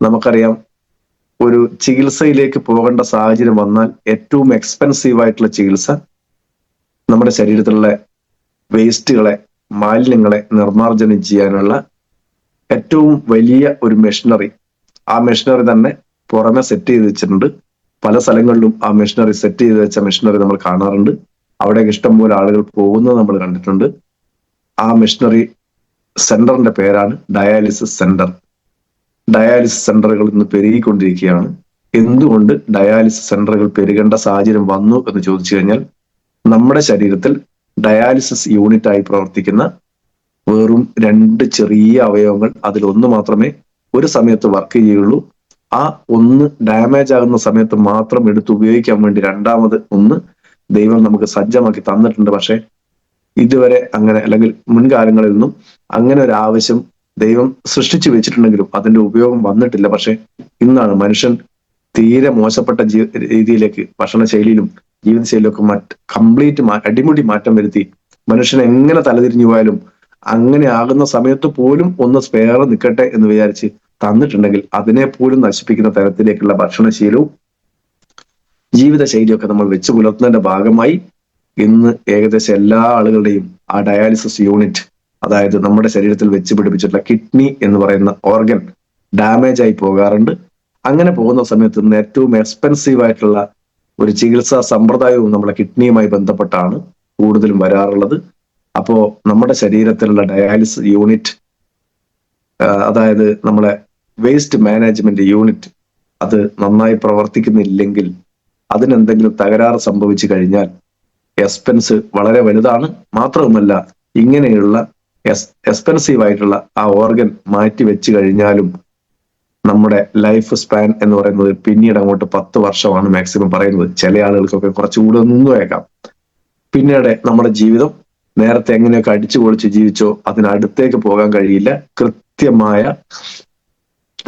നമുക്കറിയാം, ഒരു ചികിത്സയിലേക്ക് പോകേണ്ട സാഹചര്യം വന്നാൽ ഏറ്റവും എക്സ്പെൻസീവ് ആയിട്ടുള്ള ചികിത്സ നമ്മുടെ ശരീരത്തിലുള്ള വേസ്റ്റുകളെ, മാലിന്യങ്ങളെ നിർമ്മാർജ്ജനം ചെയ്യാനുള്ള ഏറ്റവും വലിയ ഒരു മെഷീനറി, ആ മെഷീനറി തന്നെ പുറമെ സെറ്റ് ചെയ്ത് വെച്ചിട്ടുണ്ട്. പല സ്ഥലങ്ങളിലും ആ മെഷീനറി സെറ്റ് ചെയ്ത് വെച്ച മെഷീനറി നമ്മൾ കാണാറുണ്ട്. അവിടെ ഇഷ്ടംപോലെ ആളുകൾ പോകുന്നത് നമ്മൾ കണ്ടിട്ടുണ്ട്. ആ മെഷീനറി സെന്ററിന്റെ പേരാണ് ഡയാലിസിസ് സെന്റർ. ഡയാലിസിസ് സെന്ററുകൾ ഇന്ന് പെരുകിക്കൊണ്ടിരിക്കുകയാണ്. എന്തുകൊണ്ട് ഡയാലിസിസ് സെന്ററുകൾ പെരുകേണ്ട സാഹചര്യം വന്നു എന്ന് ചോദിച്ചു കഴിഞ്ഞാൽ, നമ്മുടെ ശരീരത്തിൽ ഡയാലിസിസ് യൂണിറ്റ് ആയി പ്രവർത്തിക്കുന്ന വെറും 2 ചെറിയ അവയവങ്ങൾ, അതിലൊന്ന് മാത്രമേ ഒരു സമയത്ത് വർക്ക് ചെയ്യുള്ളൂ. ആ ഒന്ന് ഡാമേജ് ആകുന്ന സമയത്ത് മാത്രം എടുത്ത് ഉപയോഗിക്കാൻ വേണ്ടി രണ്ടാമത് ഒന്ന് ദൈവം നമുക്ക് സജ്ജമാക്കി തന്നിട്ടുണ്ട്. പക്ഷെ ഇതുവരെ അങ്ങനെ, അല്ലെങ്കിൽ മുൻകാലങ്ങളിൽ നിന്നും അങ്ങനെ ഒരു ആവശ്യം ദൈവം സൃഷ്ടിച്ചു വെച്ചിട്ടുണ്ടെങ്കിലും അതിന്റെ ഉപയോഗം വന്നിട്ടില്ല. പക്ഷെ ഇന്നാണ് മനുഷ്യൻ തീരെ മോശപ്പെട്ട രീതിയിലേക്ക് ഭക്ഷണശൈലിയിലും ജീവിതശൈലിയിലും ഒക്കെ കംപ്ലീറ്റ് അടിമുടി മാറ്റം വരുത്തി മനുഷ്യൻ എങ്ങനെ തലതിരിഞ്ഞു പോയാലും അങ്ങനെ ആകുന്ന സമയത്ത് പോലും ഒന്ന് സ്പെയർ നിൽക്കട്ടെ എന്ന് വിചാരിച്ച് തന്നിട്ടുണ്ടെങ്കിൽ അതിനെ പോലും നശിപ്പിക്കുന്ന തരത്തിലേക്കുള്ള ഭക്ഷണശീലവും ജീവിതശൈലിയൊക്കെ നമ്മൾ വെച്ച് പുലർത്തുന്നതിന്റെ ഭാഗമായി ഇന്ന് ഏകദേശം എല്ലാ ആളുകളുടെയും ആ ഡയാലിസിസ് യൂണിറ്റ്, അതായത് നമ്മുടെ ശരീരത്തിൽ വെച്ച് പിടിപ്പിച്ചിട്ടുള്ള കിഡ്നി എന്ന് പറയുന്ന ഓർഗൻ ഡാമേജ് ആയി പോകാറുണ്ട്. അങ്ങനെ പോകുന്ന സമയത്ത് ഇന്ന് ഏറ്റവും എക്സ്പെൻസീവ് ആയിട്ടുള്ള ഒരു ചികിത്സാ സമ്പ്രദായവും നമ്മളെ കിഡ്നിയുമായി ബന്ധപ്പെട്ടാണ് കൂടുതലും വരാറുള്ളത്. അപ്പോ നമ്മുടെ ശരീരത്തിലുള്ള ഡയാലിസിസ് യൂണിറ്റ്, അതായത് നമ്മളെ വേസ്റ്റ് മാനേജ്മെന്റ് യൂണിറ്റ്, അത് നന്നായി പ്രവർത്തിക്കുന്നില്ലെങ്കിൽ, അതിനെന്തെങ്കിലും തകരാറ് സംഭവിച്ചു കഴിഞ്ഞാൽ എക്സ്പെൻസ് വളരെ വലുതാണ്. മാത്രവുമല്ല, ഇങ്ങനെയുള്ള എക്സ്പെൻസീവ് ആയിട്ടുള്ള ആ ഓർഗൻ മാറ്റി വെച്ച് കഴിഞ്ഞാലും നമ്മുടെ ലൈഫ് സ്പാൻ എന്ന് പറയുന്നത് പിന്നീട് അങ്ങോട്ട് 10 വർഷമാണ് മാക്സിമം പറയുന്നത്. ചില ആളുകൾക്കൊക്കെ കുറച്ചുകൂടെ നിന്നുവേക്കാം. പിന്നീട് നമ്മുടെ ജീവിതം നേരത്തെ എങ്ങനെയൊക്കെ അടിച്ചു പൊളിച്ച് ജീവിച്ചോ അതിനടുത്തേക്ക് പോകാൻ കഴിയില്ല. കൃത്യമായ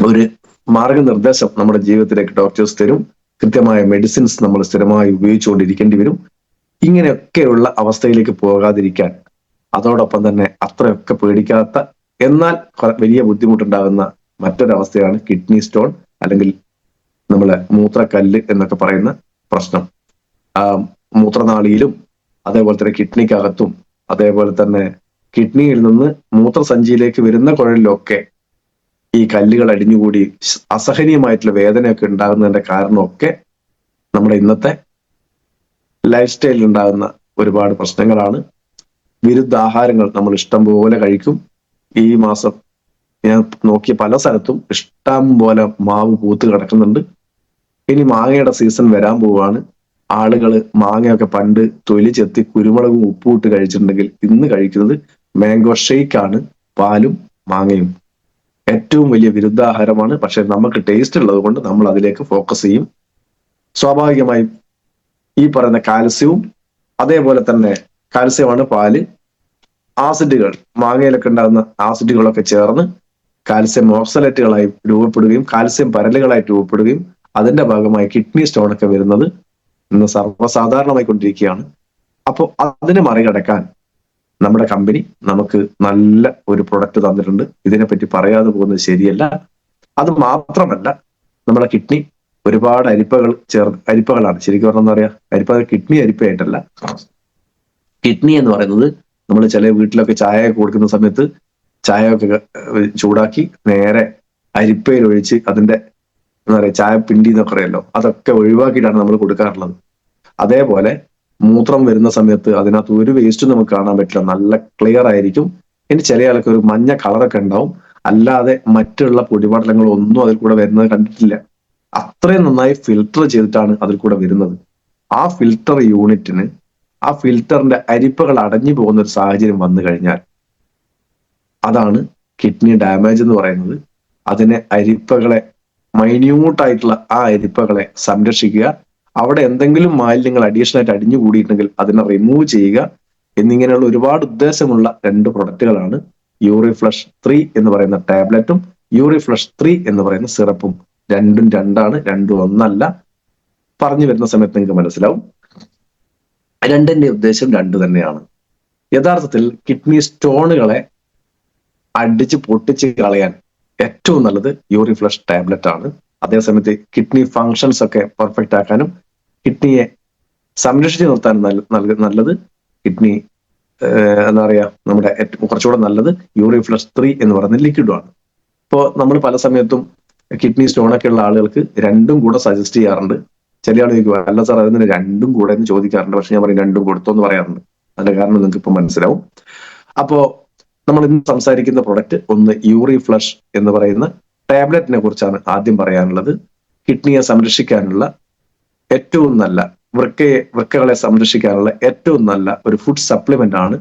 ഒരു മാർഗനിർദ്ദേശം നമ്മുടെ ജീവിതത്തിലേക്ക് ഡോക്ടേഴ്സ് തരും. കൃത്യമായ മെഡിസിൻസ് നമ്മൾ സ്ഥിരമായി ഉപയോഗിച്ചുകൊണ്ടിരിക്കേണ്ടി വരും. ഇങ്ങനെയൊക്കെയുള്ള അവസ്ഥയിലേക്ക് പോകാതിരിക്കാൻ, അതോടൊപ്പം തന്നെ അത്രയൊക്കെ പേടിക്കാത്ത എന്നാൽ വലിയ ബുദ്ധിമുട്ടുണ്ടാകുന്ന മറ്റൊരവസ്ഥയാണ് കിഡ്നി സ്റ്റോൺ, അല്ലെങ്കിൽ നമ്മളെ മൂത്രക്കല്ല് എന്നൊക്കെ പറയുന്ന പ്രശ്നം. മൂത്രനാളിയിലും അതേപോലെ തന്നെ കിഡ്നിക്കകത്തും അതേപോലെ തന്നെ കിഡ്നിയിൽ നിന്ന് മൂത്രസഞ്ചിയിലേക്ക് വരുന്ന കുഴലിലൊക്കെ ഈ കല്ലുകൾ അടിഞ്ഞുകൂടി അസഹനീയമായിട്ടുള്ള വേദനയൊക്കെ ഉണ്ടാകുന്നതിന്റെ കാരണമൊക്കെ നമ്മുടെ ഇന്നത്തെ ലൈഫ് സ്റ്റൈലിൽ ഉണ്ടാകുന്ന ഒരുപാട് പ്രശ്നങ്ങളാണ്. വിരുദ്ധാഹാരങ്ങൾ നമ്മൾ ഇഷ്ടം പോലെ കഴിക്കും. ഈ മാസം ഞാൻ നോക്കിയ പല സ്ഥലത്തും ഇഷ്ടം പോലെ മാവ് പൂത്ത് കിടക്കുന്നുണ്ട്. ഇനി മാങ്ങയുടെ സീസൺ വരാൻ പോവുകയാണ്. ആളുകൾ മാങ്ങയൊക്കെ പണ്ട് തൊലി ചെത്തി കുരുമുളകും ഉപ്പും ഇട്ട് കഴിച്ചിട്ടുണ്ടെങ്കിൽ ഇന്ന് കഴിക്കുന്നത് മാംഗോ ഷെയ്ക്കാണ്. പാലും മാങ്ങയും ഏറ്റവും വലിയ വിരുദ്ധാഹാരമാണ്. പക്ഷെ നമുക്ക് ടേസ്റ്റ് ഉള്ളത് കൊണ്ട് നമ്മൾ അതിലേക്ക് ഫോക്കസ് ചെയ്യും. സ്വാഭാവികമായും ഈ പറയുന്ന കാൽസ്യവും അതേപോലെ തന്നെ കാൽസ്യമാണ് പാല്. ആസിഡുകൾ, മാങ്ങയിലൊക്കെ ഉണ്ടാകുന്ന ആസിഡുകളൊക്കെ ചേർന്ന് കാൽസ്യം ഓക്സലേറ്റുകളായി രൂപപ്പെടുകയും കാൽസ്യം പരലുകളായി രൂപപ്പെടുകയും അതിന്റെ ഭാഗമായി കിഡ്നി സ്റ്റോൺ ഒക്കെ വരുന്നത് ഇന്ന് സർവ്വസാധാരണമായി കൊണ്ടിരിക്കുകയാണ്. അപ്പോൾ അതിനെ മറികടക്കാൻ നമ്മുടെ കമ്പനി നമുക്ക് നല്ല ഒരു പ്രൊഡക്റ്റ് തന്നിട്ടുണ്ട്. ഇതിനെപ്പറ്റി പറയാതെ പോകുന്നത് ശരിയല്ല. അത് മാത്രമല്ല, നമ്മുടെ കിഡ്നി ഒരുപാട് അരിപ്പകളാണ്. ശരിക്കും പറഞ്ഞാൽ എന്താ പറയാ, കിഡ്നി അരിപ്പയായിട്ടല്ല. കിഡ്നി എന്ന് പറയുന്നത് നമ്മൾ ചില വീട്ടിലൊക്കെ ചായ കൊടുക്കുന്ന സമയത്ത് ചായ ഒക്കെ ചൂടാക്കി നേരെ അരിപ്പയിൽ ഒഴിച്ച് അതിന്റെ എന്താ പറയുക ചായ പിണ്ടി എന്നൊക്കെ അറിയാലോ, അതൊക്കെ ഒഴിവാക്കിയിട്ടാണ് നമ്മൾ കൊടുക്കാറുള്ളത്. അതേപോലെ മൂത്രം വരുന്ന സമയത്ത് അതിനകത്ത് ഒരു വേസ്റ്റും നമുക്ക് കാണാൻ പറ്റില്ല, നല്ല ക്ലിയർ ആയിരിക്കും. ഇനി ചില ആൾക്ക് ഒരു മഞ്ഞ കളറൊക്കെ ഉണ്ടാവും, അല്ലാതെ മറ്റുള്ള പൊടിപടലങ്ങളൊന്നും അതിൽ കൂടെ വരുന്നത് കണ്ടിട്ടില്ല. അത്രയും നന്നായി ഫിൽട്ടർ ചെയ്തിട്ടാണ് അതിൽ കൂടെ വരുന്നത്. ആ ഫിൽട്ടർ യൂണിറ്റിന് ആ ഫിൽട്ടറിന്റെ അരിപ്പകൾ അടഞ്ഞു പോകുന്ന ഒരു സാഹചര്യം വന്നു കഴിഞ്ഞാൽ അതാണ് കിഡ്നി ഡാമേജ് എന്ന് പറയുന്നത്. അതിനെ അരിപ്പകളെ, മൈന്യൂട്ടായിട്ടുള്ള ആ അരിപ്പകളെ സംരക്ഷിക്കുക, അവിടെ എന്തെങ്കിലും മാലിന്യങ്ങൾ അഡീഷണൽ ആയിട്ട് അടിഞ്ഞു കൂടിയിട്ടുണ്ടെങ്കിൽ അതിനെ റിമൂവ് ചെയ്യുക എന്നിങ്ങനെയുള്ള ഒരുപാട് ഉദ്ദേശമുള്ള 2 പ്രൊഡക്റ്റുകളാണ് യൂറിഫ്ലഷ് 3 എന്ന് പറയുന്ന ടാബ്ലറ്റും യൂറിഫ്ലഷ് 3 എന്ന് പറയുന്ന സിറപ്പും. രണ്ടും രണ്ടാണ്, രണ്ടും ഒന്നല്ല. പറഞ്ഞു വരുന്ന സമയത്ത് നിങ്ങൾക്ക് മനസ്സിലാവും. രണ്ടിന്റെ ഉദ്ദേശം 2 തന്നെയാണ്. യഥാർത്ഥത്തിൽ കിഡ്നി സ്റ്റോണുകളെ അടിച്ച് പൊട്ടിച്ച് കളയാൻ ഏറ്റവും നല്ലത് യൂറി ഫ്ലഷ് ടാബ്ലറ്റ് ആണ്. അതേസമയത്ത് കിഡ്നി ഫങ്ഷൻസ് ഒക്കെ പെർഫെക്റ്റ് ആക്കാനും കിഡ്നിയെ സംരക്ഷിച്ച് നിർത്താനും നല്ലത് കിഡ്നി എന്താ പറയാ നമ്മുടെ കുറച്ചുകൂടെ നല്ലത് യൂറി ഫ്ലഷ് 3 എന്ന് പറയുന്ന ലിക്വിഡുമാണ്. ഇപ്പോൾ നമ്മൾ പല സമയത്തും കിഡ്നി സ്റ്റോൺ ഒക്കെ ഉള്ള ആളുകൾക്ക് രണ്ടും കൂടെ സജസ്റ്റ് ചെയ്യാറുണ്ട്. ചില ആൾ ചോദിക്കുക, അല്ല സാർ അതിന് രണ്ടും കൂടെ എന്ന് ചോദിക്കാറുണ്ട്. പക്ഷെ ഞാൻ പറയും രണ്ടും കൊടുത്തോ എന്ന് പറയാറുണ്ട്. അതിന്റെ കാരണം നിങ്ങൾക്ക് ഇപ്പൊ മനസ്സിലാവും. അപ്പോ നമ്മൾ ഇന്ന് സംസാരിക്കുന്ന പ്രൊഡക്റ്റ് ഒന്ന് യൂറി ഫ്ലഷ് എന്ന് പറയുന്ന ടാബ്ലറ്റിനെ കുറിച്ചാണ് ആദ്യം പറയാനുള്ളത്. കിഡ്നിയെ സംരക്ഷിക്കാനുള്ള ഏറ്റവും നല്ല വൃക്കകളെ സംരക്ഷിക്കാനുള്ള ഏറ്റവും നല്ല ഒരു ഫുഡ് സപ്ലിമെന്റ് ആണ്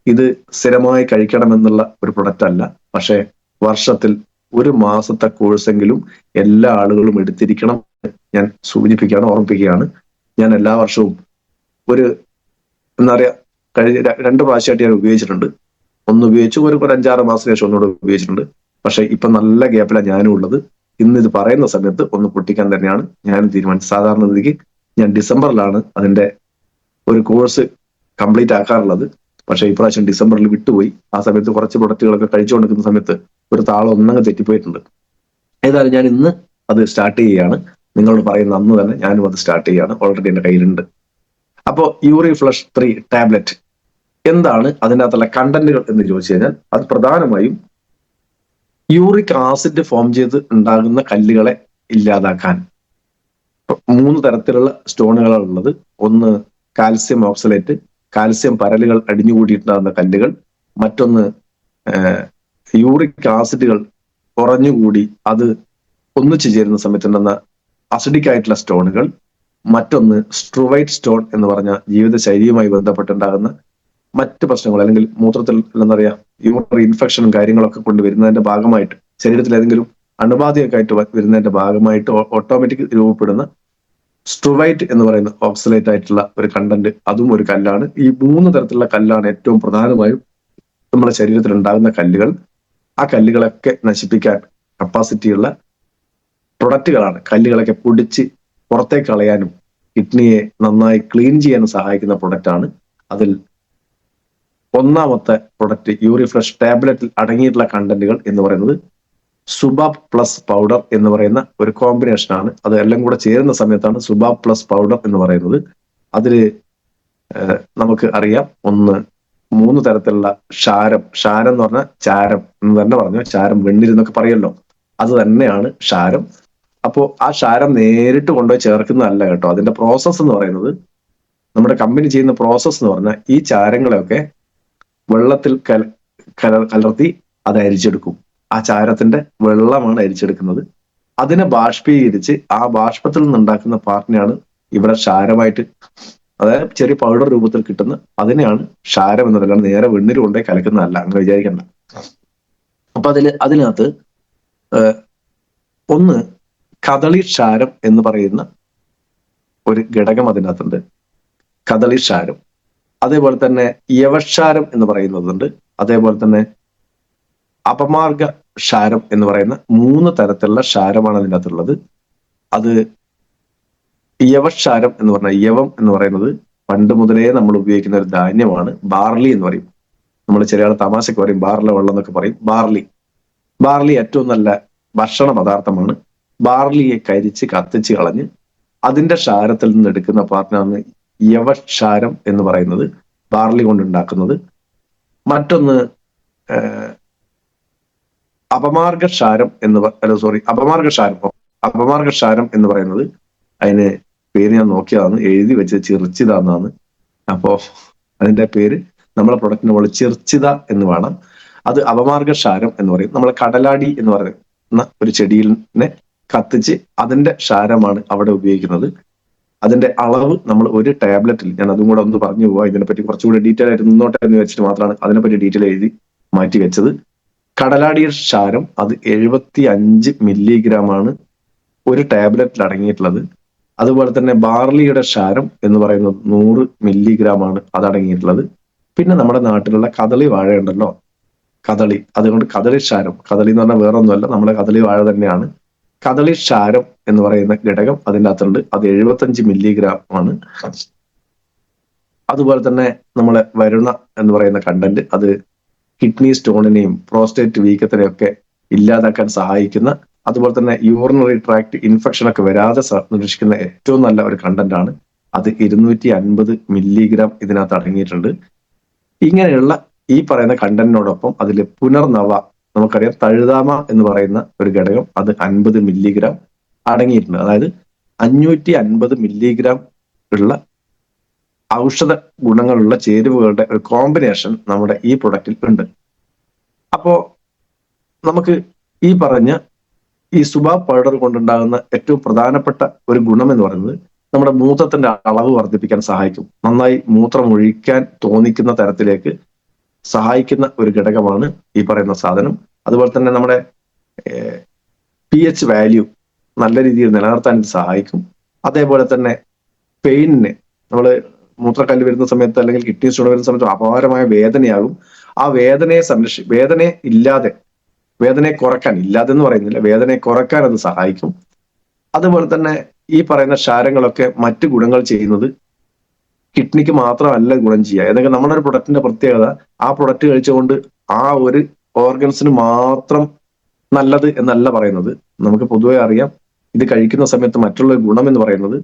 ഇത്. സ്ഥിരമായി കഴിക്കണമെന്നുള്ള ഒരു പ്രൊഡക്റ്റ് അല്ല. പക്ഷെ വർഷത്തിൽ 1 മാസത്തെ കോഴ്സെങ്കിലും എല്ലാ ആളുകളും എടുത്തിരിക്കണം ഞാൻ സൂചിപ്പിക്കുകയാണ്, ഓർമ്മിപ്പിക്കുകയാണ്. ഞാൻ എല്ലാ വർഷവും ഒരു എന്താ പറയാ കഴിഞ്ഞ 2 പ്രാവശ്യമായിട്ട് ഞാൻ ഉപയോഗിച്ചിട്ടുണ്ട്. ഒന്ന് ഉപയോഗിച്ചു, ഒരു 5-6 മാസത്തിന് ശേഷം ഒന്നുകൂടെ ഉപയോഗിച്ചിട്ടുണ്ട്. പക്ഷെ ഇപ്പൊ നല്ല ഗ്യാപ്പിലാണ് ഞാനും ഉള്ളത്. ഇന്ന് ഇത് പറയുന്ന സമയത്ത് ഒന്ന് പൊട്ടിക്കാൻ തന്നെയാണ് ഞാൻ തീരുമാനിച്ചത്. സാധാരണ രീതിക്ക് ഞാൻ ഡിസംബറിലാണ് അതിന്റെ ഒരു കോഴ്സ് കംപ്ലീറ്റ് ആക്കാറുള്ളത്. പക്ഷെ ഇപ്രാവശ്യം ഡിസംബറിൽ വിട്ടുപോയി. ആ സമയത്ത് കുറച്ച് പ്രൊഡക്റ്റുകളൊക്കെ കഴിച്ചുകൊണ്ടിരിക്കുന്ന സമയത്ത് ഒരു താളം ഒന്നങ്ങ് തെറ്റിപ്പോയിട്ടുണ്ട്. ഏതായാലും ഞാൻ ഇന്ന് അത് സ്റ്റാർട്ട് ചെയ്യുകയാണ്. നിങ്ങളോട് പറയുന്ന അന്ന് തന്നെ ഞാനും അത് സ്റ്റാർട്ട് ചെയ്യുകയാണ്. ഓൾറെഡി എന്റെ കയ്യിലുണ്ട്. അപ്പോൾ യൂറി ഫ്ലഷ് 3 ടാബ്ലറ്റ് എന്താണ്, അതിൻ്റെ അകത്തുള്ള കണ്ടന്റുകൾ എന്ന് ചോദിച്ചു കഴിഞ്ഞാൽ അത് പ്രധാനമായും യൂറിക് ആസിഡ് ഫോം ചെയ്ത് ഉണ്ടാകുന്ന കല്ലുകളെ ഇല്ലാതാക്കാൻ 3 തരത്തിലുള്ള സ്റ്റോണുകളാണ് ഉള്ളത്. ഒന്ന് കാൽസ്യം ഓക്സലേറ്റ്, കാൽസ്യം പരലുകൾ അടിഞ്ഞുകൂടിയിട്ടുണ്ടാകുന്ന കല്ലുകൾ. മറ്റൊന്ന് യൂറിക് ആസിഡുകൾ കുറഞ്ഞുകൂടി അത് ഒന്നിച്ചു ചേരുന്ന സമയത്തുണ്ടെന്ന അസിഡിക് ആയിട്ടുള്ള സ്റ്റോണുകൾ. മറ്റൊന്ന് സ്ട്രുവൈറ്റ് സ്റ്റോൺ എന്ന് പറഞ്ഞ ജീവിതശൈലിയുമായി ബന്ധപ്പെട്ടുണ്ടാകുന്ന മറ്റ് പ്രശ്നങ്ങൾ, അല്ലെങ്കിൽ മൂത്രത്തിൽ എന്താ പറയാ യൂറിനറി ഇൻഫെക്ഷനും കാര്യങ്ങളൊക്കെ കൊണ്ടുവരുന്നതിന്റെ ഭാഗമായിട്ട്, ശരീരത്തിൽ ഏതെങ്കിലും അണുബാധയൊക്കെ ആയിട്ട് വരുന്നതിന്റെ ഭാഗമായിട്ട് ഓട്ടോമാറ്റിക് രൂപപ്പെടുന്ന സ്ട്രുവൈറ്റ് എന്ന് പറയുന്ന ഓക്സലേറ്റ് ആയിട്ടുള്ള ഒരു കണ്ടന്റ്, അതും ഒരു കല്ലാണ്. ഈ 3 തരത്തിലുള്ള കല്ലാണ് ഏറ്റവും പ്രധാനമായും നമ്മുടെ ശരീരത്തിൽ ഉണ്ടാകുന്ന കല്ലുകൾ. ആ കല്ലുകളൊക്കെ നശിപ്പിക്കാൻ കപ്പാസിറ്റിയുള്ള പ്രൊഡക്റ്റുകളാണ്. കല്ലുകളൊക്കെ പൊടിച്ച് പുറത്തേക്ക് കളയാനും കിഡ്നിയെ നന്നായി ക്ലീൻ ചെയ്യാനും സഹായിക്കുന്ന പ്രൊഡക്റ്റാണ്. അതിൽ ഒന്നാമത്തെ പ്രൊഡക്റ്റ് യൂറി ഫ്ലഷ് ടാബ്ലറ്റിൽ അടങ്ങിയിട്ടുള്ള കണ്ടന്റുകൾ എന്ന് പറയുന്നത് സുബാബ് പ്ലസ് പൗഡർ എന്ന് പറയുന്ന ഒരു കോമ്പിനേഷനാണ്. അത് എല്ലാം കൂടെ ചേരുന്ന സമയത്താണ് സുബാബ് പ്ലസ് പൗഡർ എന്ന് പറയുന്നത്. അതിൽ നമുക്ക് അറിയാം, ഒന്ന് 3 തരത്തിലുള്ള ക്ഷാരം എന്ന് പറഞ്ഞാൽ ചാരം എന്ന് തന്നെ പറഞ്ഞു. ചാരം വെണ്ണിരുന്നൊക്കെ പറയല്ലോ, അത് തന്നെയാണ് ക്ഷാരം. അപ്പോൾ ആ ക്ഷാരം നേരിട്ട് കൊണ്ടുപോയി ചേർക്കുന്നതല്ല കേട്ടോ. അതിന്റെ പ്രോസസ്സ് എന്ന് പറയുന്നത്, നമ്മുടെ കമ്പനി ചെയ്യുന്ന പ്രോസസ്സ് എന്ന് പറഞ്ഞാൽ ഈ ചാരങ്ങളെയൊക്കെ വെള്ളത്തിൽ കലർത്തി അത് അരിച്ചെടുക്കും. ആ ചാരത്തിന്റെ വെള്ളമാണ് അരിച്ചെടുക്കുന്നത്. അതിനെ ബാഷ്പീകരിച്ച് ആ ബാഷ്പത്തിൽ നിന്നുണ്ടാക്കുന്ന പാർട്ടിനെയാണ് ഇവിടെ ക്ഷാരമായിട്ട്, അതായത് ചെറിയ പൗഡർ രൂപത്തിൽ കിട്ടുന്ന അതിനെയാണ് ക്ഷാരം എന്ന് പറയുന്നത്. നേരെ വെണ്ണീര് കൊണ്ടേ കലക്കുന്നതല്ല, അങ്ങനെ വിചാരിക്കണ്ട. അപ്പൊ അതിനകത്ത് ഒന്ന് കദളി ക്ഷാരം എന്ന് പറയുന്ന ഒരു ഘടകം അതിനകത്തുണ്ട്. കദളി ക്ഷാരം, അതേപോലെ തന്നെ യവക്ഷാരം എന്ന് പറയുന്നതുണ്ട്. അതേപോലെ തന്നെ അപമാർഗ ക്ഷാരം എന്ന് പറയുന്ന 3 തരത്തിലുള്ള ക്ഷാരമാണ് അതിൻ്റെ അകത്തുള്ളത്. അത് യവക്ഷാരം എന്ന് പറഞ്ഞാൽ, യവം എന്ന് പറയുന്നത് പണ്ട് മുതലേ നമ്മൾ ഉപയോഗിക്കുന്ന ഒരു ധാന്യമാണ്. ബാർലി എന്ന് പറയും. നമ്മൾ ചില ആൾ തമാശക്ക് പറയും ബാറിലെ വെള്ളം എന്നൊക്കെ പറയും. ബാർലി ഏറ്റവും നല്ല ഭക്ഷണ പദാർത്ഥമാണ്. ബാർലിയെ കരിച്ച് കത്തിച്ച് കളഞ്ഞ് അതിന്റെ ക്ഷാരത്തിൽ നിന്ന് എടുക്കുന്ന പാർട്ടിനാണ് യവക്ഷാരം എന്ന് പറയുന്നത്, ബാർലി കൊണ്ടുണ്ടാക്കുന്നത്. മറ്റൊന്ന് അപമാർഗക്ഷാരം എന്ന് പറയുന്നത്, അതിന് പേര് ഞാൻ നോക്കിയതാണ്, എഴുതി വെച്ച് ചിർച്ചിതാന്നാണ്. അപ്പോ അതിന്റെ പേര് നമ്മളെ പ്രൊഡക്റ്റിന് പോലെ ചിർച്ചിത എന്ന് വേണം. അത് അപമാർഗക്ഷാരം എന്ന് പറയും. നമ്മളെ കടലാടി എന്ന് പറയുന്ന ഒരു ചെടിയിനെ കത്തിച്ച് അതിന്റെ ക്ഷാരമാണ് അവിടെ ഉപയോഗിക്കുന്നത്. അതിന്റെ അളവ് നമ്മൾ ഒരു ടാബ്ലറ്റിൽ, ഞാൻ അതും കൂടെ ഒന്ന് പറഞ്ഞു പോവാം, ഇതിനെപ്പറ്റി കുറച്ചുകൂടി ഡീറ്റെയിൽ ആയിട്ട് നിന്നോട്ടെ എന്ന് വെച്ചിട്ട് മാത്രമാണ് അതിനെപ്പറ്റി ഡീറ്റെയിൽ എഴുതി മാറ്റി വെച്ചത്. കടലാടിയുടെ ക്ഷാരം അത് 75 മില്ലിഗ്രാമാണ് ഒരു ടാബ്ലറ്റിൽ അടങ്ങിയിട്ടുള്ളത്. അതുപോലെ തന്നെ ബാർലിയുടെ ക്ഷാരം എന്ന് പറയുന്നത് 100 മില്ലിഗ്രാമാണ് അത് അടങ്ങിയിട്ടുള്ളത്. പിന്നെ നമ്മുടെ നാട്ടിലുള്ള കദളി വാഴ ഉണ്ടല്ലോ, കദളി, അതുകൊണ്ട് കദളി ക്ഷാരം, കദളി എന്ന് പറഞ്ഞാൽ വേറെ ഒന്നുമല്ല, നമ്മുടെ കദളി വാഴ തന്നെയാണ്. കദളി ക്ഷാരം എന്ന് പറയുന്ന ഘടകം അതിൻ്റെ അകത്തുണ്ട്. അത് 75 മില്ലിഗ്രാം ആണ്. അതുപോലെ തന്നെ നമ്മളെ വരുണ എന്ന് പറയുന്ന കണ്ടന്റ്, അത് കിഡ്നി സ്റ്റോണിനെയും പ്രോസ്റ്റേറ്റ് വീക്കത്തിനെയും ഒക്കെ ഇല്ലാതാക്കാൻ സഹായിക്കുന്ന, അതുപോലെ തന്നെ യൂറിനറി ട്രാക്ട് ഇൻഫെക്ഷൻ ഒക്കെ വരാതെ സംരക്ഷിക്കുന്ന ഏറ്റവും നല്ല ഒരു കണ്ടന്റ് ആണ്. അത് 250 മില്ലിഗ്രാം ഇതിനകത്ത് അടങ്ങിയിട്ടുണ്ട്. ഇങ്ങനെയുള്ള ഈ പറയുന്ന കണ്ടന്റിനോടൊപ്പം അതിൽ പുനർനവ, നമുക്കറിയാം തഴുതാമ എന്ന് പറയുന്ന ഒരു ഘടകം, അത് 50 മില്ലിഗ്രാം അടങ്ങിയിട്ടുണ്ട്. അതായത് 550 മില്ലിഗ്രാം ഉള്ള ഔഷധ ഗുണങ്ങളുള്ള ചേരുവകളുടെ ഒരു കോമ്പിനേഷൻ നമ്മുടെ ഈ പ്രൊഡക്റ്റിൽ ഉണ്ട്. അപ്പോ നമുക്ക് ഈ പറഞ്ഞ ഈ സുബാബ് പൗഡർ കൊണ്ടുണ്ടാകുന്ന ഏറ്റവും പ്രധാനപ്പെട്ട ഒരു ഗുണം എന്ന് പറയുന്നത് നമ്മുടെ മൂത്രത്തിന്റെ അളവ് വർദ്ധിപ്പിക്കാൻ സഹായിക്കും. നന്നായി മൂത്രം ഒഴിക്കാൻ തോന്നിക്കുന്ന തരത്തിലേക്ക് സഹായിക്കുന്ന ഒരു ഘടകമാണ് ഈ പറയുന്ന സാധനം. അതുപോലെ തന്നെ നമ്മുടെ pH വാല്യൂ നല്ല രീതിയിൽ നിലനിർത്താൻ ഇത് സഹായിക്കും. അതേപോലെ തന്നെ പെയിനിനെ, നമ്മൾ മൂത്രക്കല്ല് വരുന്ന സമയത്ത് അല്ലെങ്കിൽ കിഡ്നി സ്റ്റോൺ വരുന്ന സമയത്ത് അപാരമായ വേദനയാകും. ആ വേദനയെ കുറക്കാൻ, ഇല്ലാതെ എന്ന് പറയുന്നില്ല, വേദനയെ കുറക്കാൻ അത് സഹായിക്കും. അതുപോലെ തന്നെ ഈ പറയുന്ന ക്ഷാരങ്ങളൊക്കെ മറ്റു ഗുണങ്ങൾ ചെയ്യുന്നത് കിഡ്നിക്ക് മാത്രമല്ല ഗുണം ചെയ്യുക. ഏതൊക്കെ നമ്മുടെ ഒരു പ്രൊഡക്റ്റിന്റെ പ്രത്യേകത, ആ പ്രൊഡക്റ്റ് കഴിച്ചുകൊണ്ട് ആ ഒരു ഓർഗൻസിന് മാത്രം നല്ലത് എന്നല്ല പറയുന്നത്. നമുക്ക് പൊതുവെ അറിയാം, ഇത് കഴിക്കുന്ന സമയത്ത് മറ്റുള്ള ഗുണം എന്ന് പറയുന്നത്,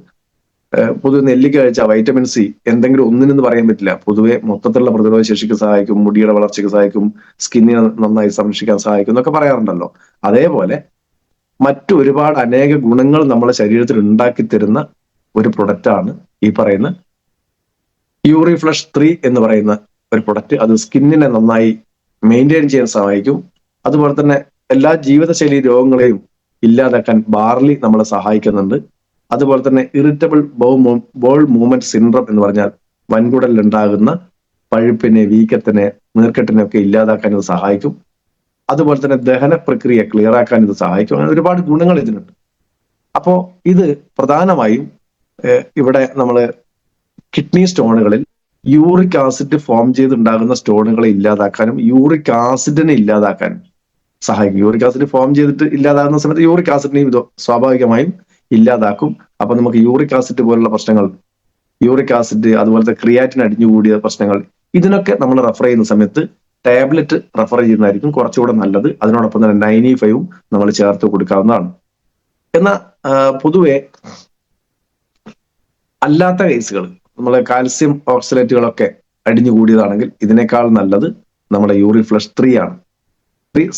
പൊതുവെ നെല്ലിക്ക കഴിച്ച വൈറ്റമിൻ സി എന്തെങ്കിലും ഒന്നിനെന്ന് പറയാൻ പറ്റില്ല. പൊതുവെ മൊത്തത്തിലുള്ള പ്രതിരോധ ശേഷിക്ക് സഹായിക്കും, മുടിയുടെ വളർച്ചയ്ക്ക് സഹായിക്കും, സ്കിന്നിനെ നന്നായി സംരക്ഷിക്കാൻ സഹായിക്കും എന്നൊക്കെ പറയാറുണ്ടല്ലോ. അതേപോലെ മറ്റു ഒരുപാട് അനേക ഗുണങ്ങൾ നമ്മുടെ ശരീരത്തിൽ ഉണ്ടാക്കി തരുന്ന ഒരു പ്രൊഡക്റ്റാണ് ഈ പറയുന്ന യൂറിഫ്ലഷ് 3 എന്ന് പറയുന്ന ഒരു പ്രൊഡക്റ്റ്. അത് സ്കിന്നിനെ നന്നായി മെയിൻറ്റെയിൻ ചെയ്യാൻ സഹായിക്കും. അതുപോലെ തന്നെ എല്ലാ ജീവിതശൈലി രോഗങ്ങളെയും ഇല്ലാതാക്കാൻ ബാർലി നമ്മളെ സഹായിക്കുന്നുണ്ട്. അതുപോലെ തന്നെ ഇറിറ്റബിൾ ബോൾ മൂവ്മെന്റ് സിൻഡ്രം എന്ന് പറഞ്ഞാൽ വൻകുടലിൽ ഉണ്ടാകുന്ന പഴുപ്പിനെ, വീക്കത്തിനെ, നീർക്കെട്ടിനെ ഒക്കെ ഇല്ലാതാക്കാൻ ഇത് സഹായിക്കും. അതുപോലെ തന്നെ ദഹന പ്രക്രിയ ക്ലിയർ ആക്കാൻ ഇത് സഹായിക്കും. അങ്ങനെ ഒരുപാട് ഗുണങ്ങൾ ഇതിനുണ്ട്. അപ്പോ ഇത് പ്രധാനമായും ഇവിടെ നമ്മൾ കിഡ്നി സ്റ്റോണുകളിൽ യൂറിക് ആസിഡ് ഫോം ചെയ്തുണ്ടാകുന്ന സ്റ്റോണുകളെ ഇല്ലാതാക്കാനും യൂറിക് ആസിഡിനെ ഇല്ലാതാക്കാനും സഹായിക്കും. യൂറിക് ആസിഡ് ഫോം ചെയ്തിട്ട് ഇല്ലാതാകുന്ന സമയത്ത് യൂറിക് ആസിഡിനെയും ഇത് സ്വാഭാവികമായും ഇല്ലാതാക്കും. അപ്പൊ നമുക്ക് യൂറിക് ആസിഡ് പോലുള്ള പ്രശ്നങ്ങൾ, യൂറിക് ആസിഡ്, അതുപോലത്തെ ക്രിയാറ്റിൻ അടിഞ്ഞുകൂടിയ പ്രശ്നങ്ങൾ, ഇതിനൊക്കെ നമ്മൾ റെഫർ ചെയ്യുന്ന സമയത്ത് ടാബ്ലറ്റ് റെഫർ ചെയ്യുന്നതായിരിക്കും കുറച്ചുകൂടെ നല്ലത്. അതിനോടൊപ്പം തന്നെ 95 നമ്മൾ ചേർത്ത് കൊടുക്കാവുന്നതാണ്. എന്നാൽ പൊതുവെ അല്ലാത്ത കേസുകൾ, നമ്മളെ കാൽസ്യം ഓക്സലേറ്റുകളൊക്കെ അടിഞ്ഞുകൂടിയതാണെങ്കിൽ ഇതിനേക്കാൾ നല്ലത് നമ്മുടെ യൂറിഫ്ലഷ് 3 ആണ്.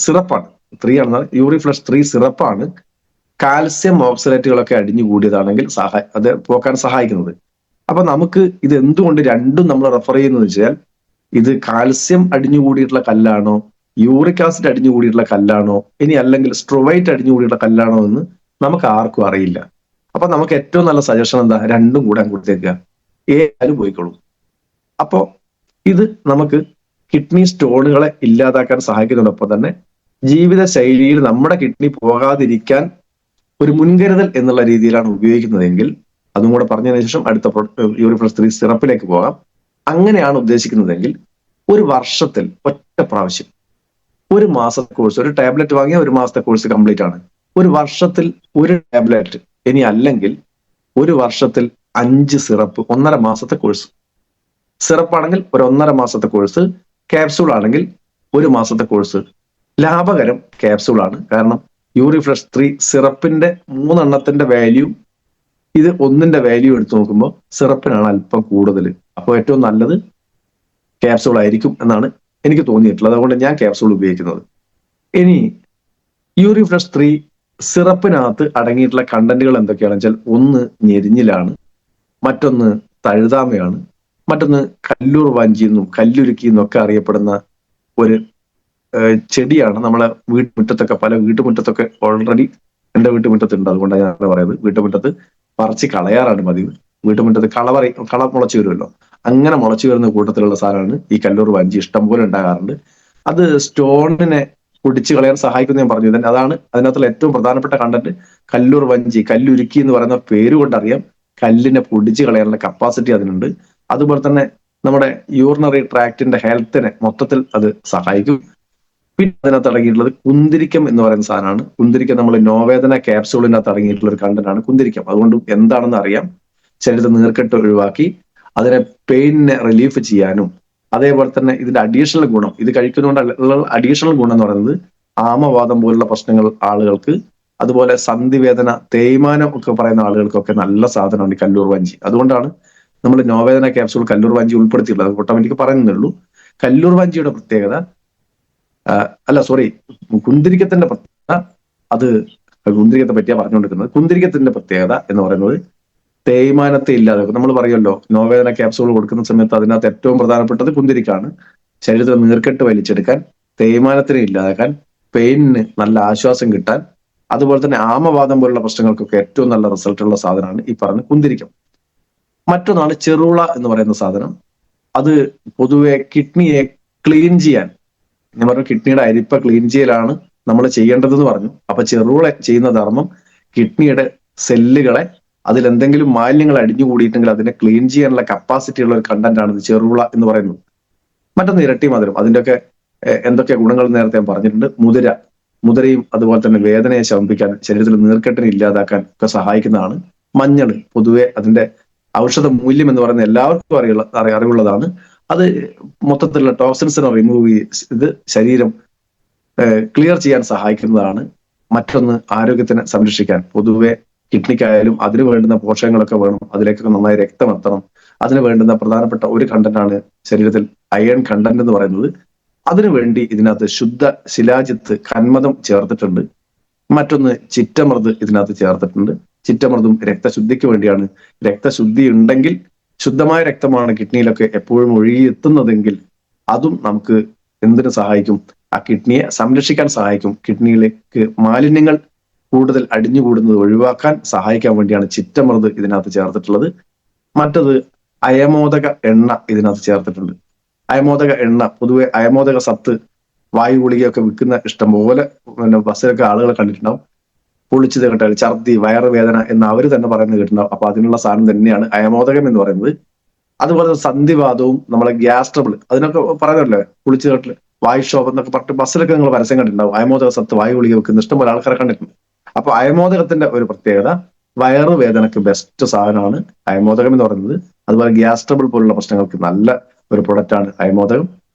സിറപ്പാണ്. 3 ആണ് യൂറിഫ്ലഷ് 3 സിറപ്പാണ് കാൽസ്യം ഓക്സലേറ്റുകളൊക്കെ അടിഞ്ഞുകൂടിയതാണെങ്കിൽ അത് പോക്കാൻ സഹായിക്കുന്നത്. അപ്പൊ നമുക്ക് ഇത് എന്തുകൊണ്ട് രണ്ടും നമ്മൾ റെഫർ ചെയ്യുന്നത് വെച്ചാൽ, ഇത് കാൽസ്യം അടിഞ്ഞുകൂടിയിട്ടുള്ള കല്ലാണോ, യൂറിക് ആസിഡ് അടിഞ്ഞുകൂടിയിട്ടുള്ള കല്ലാണോ, ഇനി അല്ലെങ്കിൽ സ്ട്രോവൈറ്റ് അടിഞ്ഞുകൂടിയിട്ടുള്ള കല്ലാണോ എന്ന് നമുക്ക് ആർക്കും അറിയില്ല. അപ്പൊ നമുക്ക് ഏറ്റവും നല്ല സജഷൻ എന്താ, രണ്ടും കൂടെ കൊടുത്തേക്കുക, ഏതായാലും പോയിക്കോളും. അപ്പോ ഇത് നമുക്ക് കിഡ്നി സ്റ്റോണുകളെ ഇല്ലാതാക്കാൻ സഹായിക്കുന്നതോടൊപ്പം തന്നെ ജീവിതശൈലിയിൽ നമ്മുടെ കിഡ്നി പോകാതിരിക്കാൻ ഒരു മുൻകരുതൽ എന്നുള്ള രീതിയിലാണ് ഉപയോഗിക്കുന്നതെങ്കിൽ, അതും കൂടെ പറഞ്ഞതിന് ശേഷം അടുത്ത യൂറിഫ്ലഷ് 3 സിറപ്പിലേക്ക് പോകാം. അങ്ങനെയാണ് ഉദ്ദേശിക്കുന്നതെങ്കിൽ ഒരു വർഷത്തിൽ ഒറ്റ പ്രാവശ്യം, ഒരു മാസത്തെ കോഴ്സ്, ഒരു ടാബ്ലറ്റ് വാങ്ങിയ ഒരു മാസത്തെ കോഴ്സ് കംപ്ലീറ്റ് ആണ്. ഒരു വർഷത്തിൽ ഒരു ടാബ്ലറ്റ്, ഇനി അല്ലെങ്കിൽ ഒരു വർഷത്തിൽ 5 സിറപ്പ്, 1.5 മാസത്തെ കോഴ്സ്. സിറപ്പാണെങ്കിൽ ഒരു 1.5 മാസത്തെ കോഴ്സ്, ക്യാപ്സൂൾ ആണെങ്കിൽ 1 മാസത്തെ കോഴ്സ്. ലാഭകരം ക്യാപ്സൂൾ ആണ്. കാരണം യൂറിഫ്ലഷ് 3 സിറപ്പിന്റെ 3 എണ്ണത്തിന്റെ വാല്യൂ, ഇത് 1ന്റെ വാല്യൂ എടുത്തു നോക്കുമ്പോൾ സിറപ്പിനാണ് അല്പം കൂടുതൽ. അപ്പോൾ ഏറ്റവും നല്ലത് ക്യാപ്സൂൾ ആയിരിക്കും എന്നാണ് എനിക്ക് തോന്നിയിട്ടുള്ളത്. അതുകൊണ്ട് ഞാൻ ക്യാപ്സൂൾ ഉപയോഗിക്കുന്നത്. ഇനി യൂറിഫ്ലഷ് 3 സിറപ്പിനകത്ത് അടങ്ങിയിട്ടുള്ള കണ്ടന്റുകൾ എന്തൊക്കെയാണെന്ന് വെച്ചാൽ, ഒന്ന് ഞെരിഞ്ഞിലാണ്, മറ്റൊന്ന് തഴുതാമയാണ്, മറ്റൊന്ന് കല്ലൂർ വാഞ്ചി എന്നും കല്ലുരുക്കി എന്നും ഒക്കെ അറിയപ്പെടുന്ന ഒരു ചെടിയാണ്. നമ്മളെ വീട്ടുമുറ്റത്തൊക്കെ, പല വീട്ടുമുറ്റത്തൊക്കെ ഓൾറെഡി എൻ്റെ വീട്ടുമുറ്റത്തുണ്ട്. അതുകൊണ്ടാണ് ഞാൻ പറയുന്നത്. വീട്ടുമുറ്റത്ത് പറിച്ച് കളയാറാണ് പതിവ്. വീട്ടുമുറ്റത്ത് കള മുളച്ചു വരുമല്ലോ, അങ്ങനെ മുളച്ചു വരുന്ന കൂട്ടത്തിലുള്ള സാധനമാണ് ഈ കല്ലൂർ വാഞ്ചി. ഇഷ്ടം പോലെ ഉണ്ടാകാറുണ്ട്. അത് സ്റ്റോണിനെ പൊടിച്ച് കളയാൻ സഹായിക്കുന്ന ഞാൻ പറഞ്ഞു. അതാണ് അതിനകത്തുള്ള ഏറ്റവും പ്രധാനപ്പെട്ട കണ്ടന്റ്. കല്ലൂർ വഞ്ചി, കല്ലുരുക്കി എന്ന് പറയുന്ന പേര് കൊണ്ടറിയാം, കല്ലിനെ പൊടിച്ച് കളയാനുള്ള കപ്പാസിറ്റി അതിനുണ്ട്. അതുപോലെ തന്നെ നമ്മുടെ യൂറിനറി ട്രാക്റ്റിന്റെ ഹെൽത്തിനെ മൊത്തത്തിൽ അത് സഹായിക്കും. പിന്നെ അതിനകത്ത് അടങ്ങിയിട്ടുള്ളത് കുന്തിരിക്കം എന്ന് പറയുന്ന സാധനമാണ്. കുന്തിരിക്കം നമ്മൾ നോവേദന ക്യാപ്സൂളിനകത്ത് അടങ്ങിയിട്ടുള്ള ഒരു കണ്ടന്റ് ആണ് കുന്തിരിക്കം. അതുകൊണ്ട് എന്താണെന്ന് അറിയാം. ശരീരത്തിൽ നീർക്കെട്ട് ഒഴിവാക്കി അതിനെ പെയിനിനെ റിലീഫ് ചെയ്യാനും, അതേപോലെ തന്നെ ഇതിന്റെ അഡീഷണൽ ഗുണം, ഇത് കഴിക്കുന്നതുകൊണ്ട് അഡീഷണൽ ഗുണം എന്ന് പറയുന്നത് ആമവാദം പോലുള്ള പ്രശ്നങ്ങൾ ആളുകൾക്ക്, അതുപോലെ സന്ധിവേദന, തേയ്മാനം ഒക്കെ പറയുന്ന ആളുകൾക്കൊക്കെ നല്ല സാധനമാണ് ഈ കല്ലൂർ വാഞ്ചി. അതുകൊണ്ടാണ് നമ്മൾ നോവേദന ക്യാപ്സൂൾ കല്ലൂർ വാഞ്ചി ഉൾപ്പെടുത്തിയിട്ടുള്ളത്. അത് ഓട്ടോമാറ്റിക് പറയുന്നുള്ളൂ. കല്ലൂർ വാഞ്ചിയുടെ പ്രത്യേകത, അല്ല സോറി, കുന്തിരിക്കത്തിന്റെ പ്രത്യേകത, അത് കുന്തിരിക്കത്തെ പറ്റിയാ പറഞ്ഞുകൊണ്ടിരിക്കുന്നത്. കുന്തിരിക്കത്തിന്റെ പ്രത്യേകത എന്ന് പറയുന്നത് തേയ്മാനത്തെ ഇല്ലാതെ, നമ്മൾ പറയുമല്ലോ നോവേദന ക്യാപ്സൂൾ കൊടുക്കുന്ന സമയത്ത് അതിനകത്ത് ഏറ്റവും പ്രധാനപ്പെട്ടത് കുന്തിരിക്കാണ്. ശരീരത്തിൽ നീർക്കെട്ട് വലിച്ചെടുക്കാൻ, തേയ്മാനത്തിനെ ഇല്ലാതാക്കാൻ, പെയിനിന് നല്ല ആശ്വാസം കിട്ടാൻ, അതുപോലെ തന്നെ ആമവാദം പോലുള്ള പ്രശ്നങ്ങൾക്കൊക്കെ ഏറ്റവും നല്ല റിസൾട്ട് ഉള്ള സാധനമാണ് ഈ പറഞ്ഞ കുന്തിരിക്കം. മറ്റൊന്നാണ് ചെറുള എന്ന് പറയുന്ന സാധനം. അത് പൊതുവെ കിഡ്നിയെ ക്ലീൻ ചെയ്യാൻ, ഞാൻ പറഞ്ഞു കിഡ്നിയുടെ അരിപ്പ ക്ലീൻ ചെയ്യലാണ് നമ്മൾ ചെയ്യേണ്ടതെന്ന് പറഞ്ഞു. അപ്പൊ ചെറുള ചെയ്യുന്ന ധർമ്മം കിഡ്നിയുടെ സെല്ലുകളെ, അതിലെന്തെങ്കിലും മാലിന്യങ്ങൾ അടിഞ്ഞുകൂടിയിട്ടുണ്ടെങ്കിൽ അതിനെ ക്ലീൻ ചെയ്യാനുള്ള കപ്പാസിറ്റി ഉള്ള ഒരു കണ്ടന്റ് ആണ് ഇത് ചെറുള എന്ന് പറയുന്നത്. മറ്റൊന്ന് ഇരട്ടി മധുരം. അതിന്റെയൊക്കെ എന്തൊക്കെ ഗുണങ്ങൾ നേരത്തെ ഞാൻ പറഞ്ഞിട്ടുണ്ട്. മുതിരയും അതുപോലെ തന്നെ വേദനയെ ശമിപ്പിക്കാൻ, ശരീരത്തിൽ നീർക്കെട്ടിനെ ഇല്ലാതാക്കാൻ ഒക്കെ സഹായിക്കുന്നതാണ്. മഞ്ഞൾ പൊതുവെ അതിന്റെ ഔഷധ മൂല്യം എന്ന് പറയുന്നത് എല്ലാവർക്കും അറിവുള്ളതാണ്. അത് മൊത്തത്തിലുള്ള ടോക്സിൻസിനെ റിമൂവ് ചെയ്ത് ശരീരം ക്ലിയർ ചെയ്യാൻ സഹായിക്കുന്നതാണ്. മറ്റൊന്ന് ആരോഗ്യത്തിനെ സംരക്ഷിക്കാൻ, പൊതുവെ കിഡ്നിക്കായാലും അതിന് വേണ്ടുന്ന പോഷകങ്ങളൊക്കെ വേണം, അതിലേക്കൊക്കെ നന്നായി രക്തം എത്തണം. അതിന് വേണ്ടുന്ന പ്രധാനപ്പെട്ട ഒരു കണ്ടന്റാണ് ശരീരത്തിൽ അയൺ കണ്ടന്റ് എന്ന് പറയുന്നത്. അതിനുവേണ്ടി ഇതിനകത്ത് ശുദ്ധ ശിലാജിത്ത് കന്മദം ചേർത്തിട്ടുണ്ട്. മറ്റൊന്ന് ചിറ്റമൃത് ഇതിനകത്ത് ചേർത്തിട്ടുണ്ട്. ചിറ്റമൃതും രക്തശുദ്ധിക്ക് വേണ്ടിയാണ്. രക്തശുദ്ധി ഉണ്ടെങ്കിൽ, ശുദ്ധമായ രക്തമാണ് കിഡ്നിയിലൊക്കെ എപ്പോഴും ഒഴുകിയെത്തുന്നതെങ്കിൽ അതും നമുക്ക് എന്തിനു സഹായിക്കും? ആ കിഡ്നിയെ സംരക്ഷിക്കാൻ സഹായിക്കും. കിഡ്നിയിലേക്ക് മാലിന്യങ്ങൾ കൂടുതൽ അടിഞ്ഞുകൂടുന്നത് ഒഴിവാക്കാൻ സഹായിക്കാൻ വേണ്ടിയാണ് ചിറ്റമൃത് ഇതിനകത്ത് ചേർത്തിട്ടുള്ളത്. മറ്റത് അയമോദക എണ്ണ ഇതിനകത്ത് ചേർത്തിട്ടുണ്ട്. അയമോദക എണ്ണ, പൊതുവെ അയമോദക സത്ത് വായു ഗുളികയൊക്കെ വിൽക്കുന്ന ഇഷ്ടംപോലെ ബസ്സിലൊക്കെ ആളുകളെ കണ്ടിട്ടുണ്ടാവും. പൊളിച്ചത് കേട്ടാൽ ഛർദി, വയറുവേദന എന്ന് അവർ തന്നെ പറയുന്നത് കേട്ടിട്ടുണ്ടാവും. അപ്പൊ അതിനുള്ള സാധനം തന്നെയാണ് അയമോദകം എന്ന് പറയുന്നത്. അതുപോലെ സന്ധിവാദവും നമ്മളെ ഗ്യാസ് ട്രബിൾ, അതിനൊക്കെ പറയുന്നല്ലേ പൊളിച്ചു കേട്ടില് വായുക്ഷോഭം എന്നൊക്കെ പറഞ്ഞിട്ട് ബസ്സിലൊക്കെ നിങ്ങൾ പരസ്യം കണ്ടിട്ടുണ്ടാവും. അയമോദക സത്ത് വായു ഗുളിക വെക്കുന്ന ഇഷ്ടംപോലെ ആൾക്കാരെ കണ്ടിട്ടുണ്ട്. അപ്പൊ അയമോദകത്തിന്റെ ഒരു പ്രത്യേകത, വയറുവേദനക്ക് ബെസ്റ്റ് സാധനമാണ് അയമോദകം എന്ന് പറയുന്നത്. അതുപോലെ ഗ്യാസ് ട്രബിൾ പോലുള്ള പ്രശ്നങ്ങൾക്ക് നല്ല ഒരു പ്രൊഡക്റ്റാണ് അയമോദകം.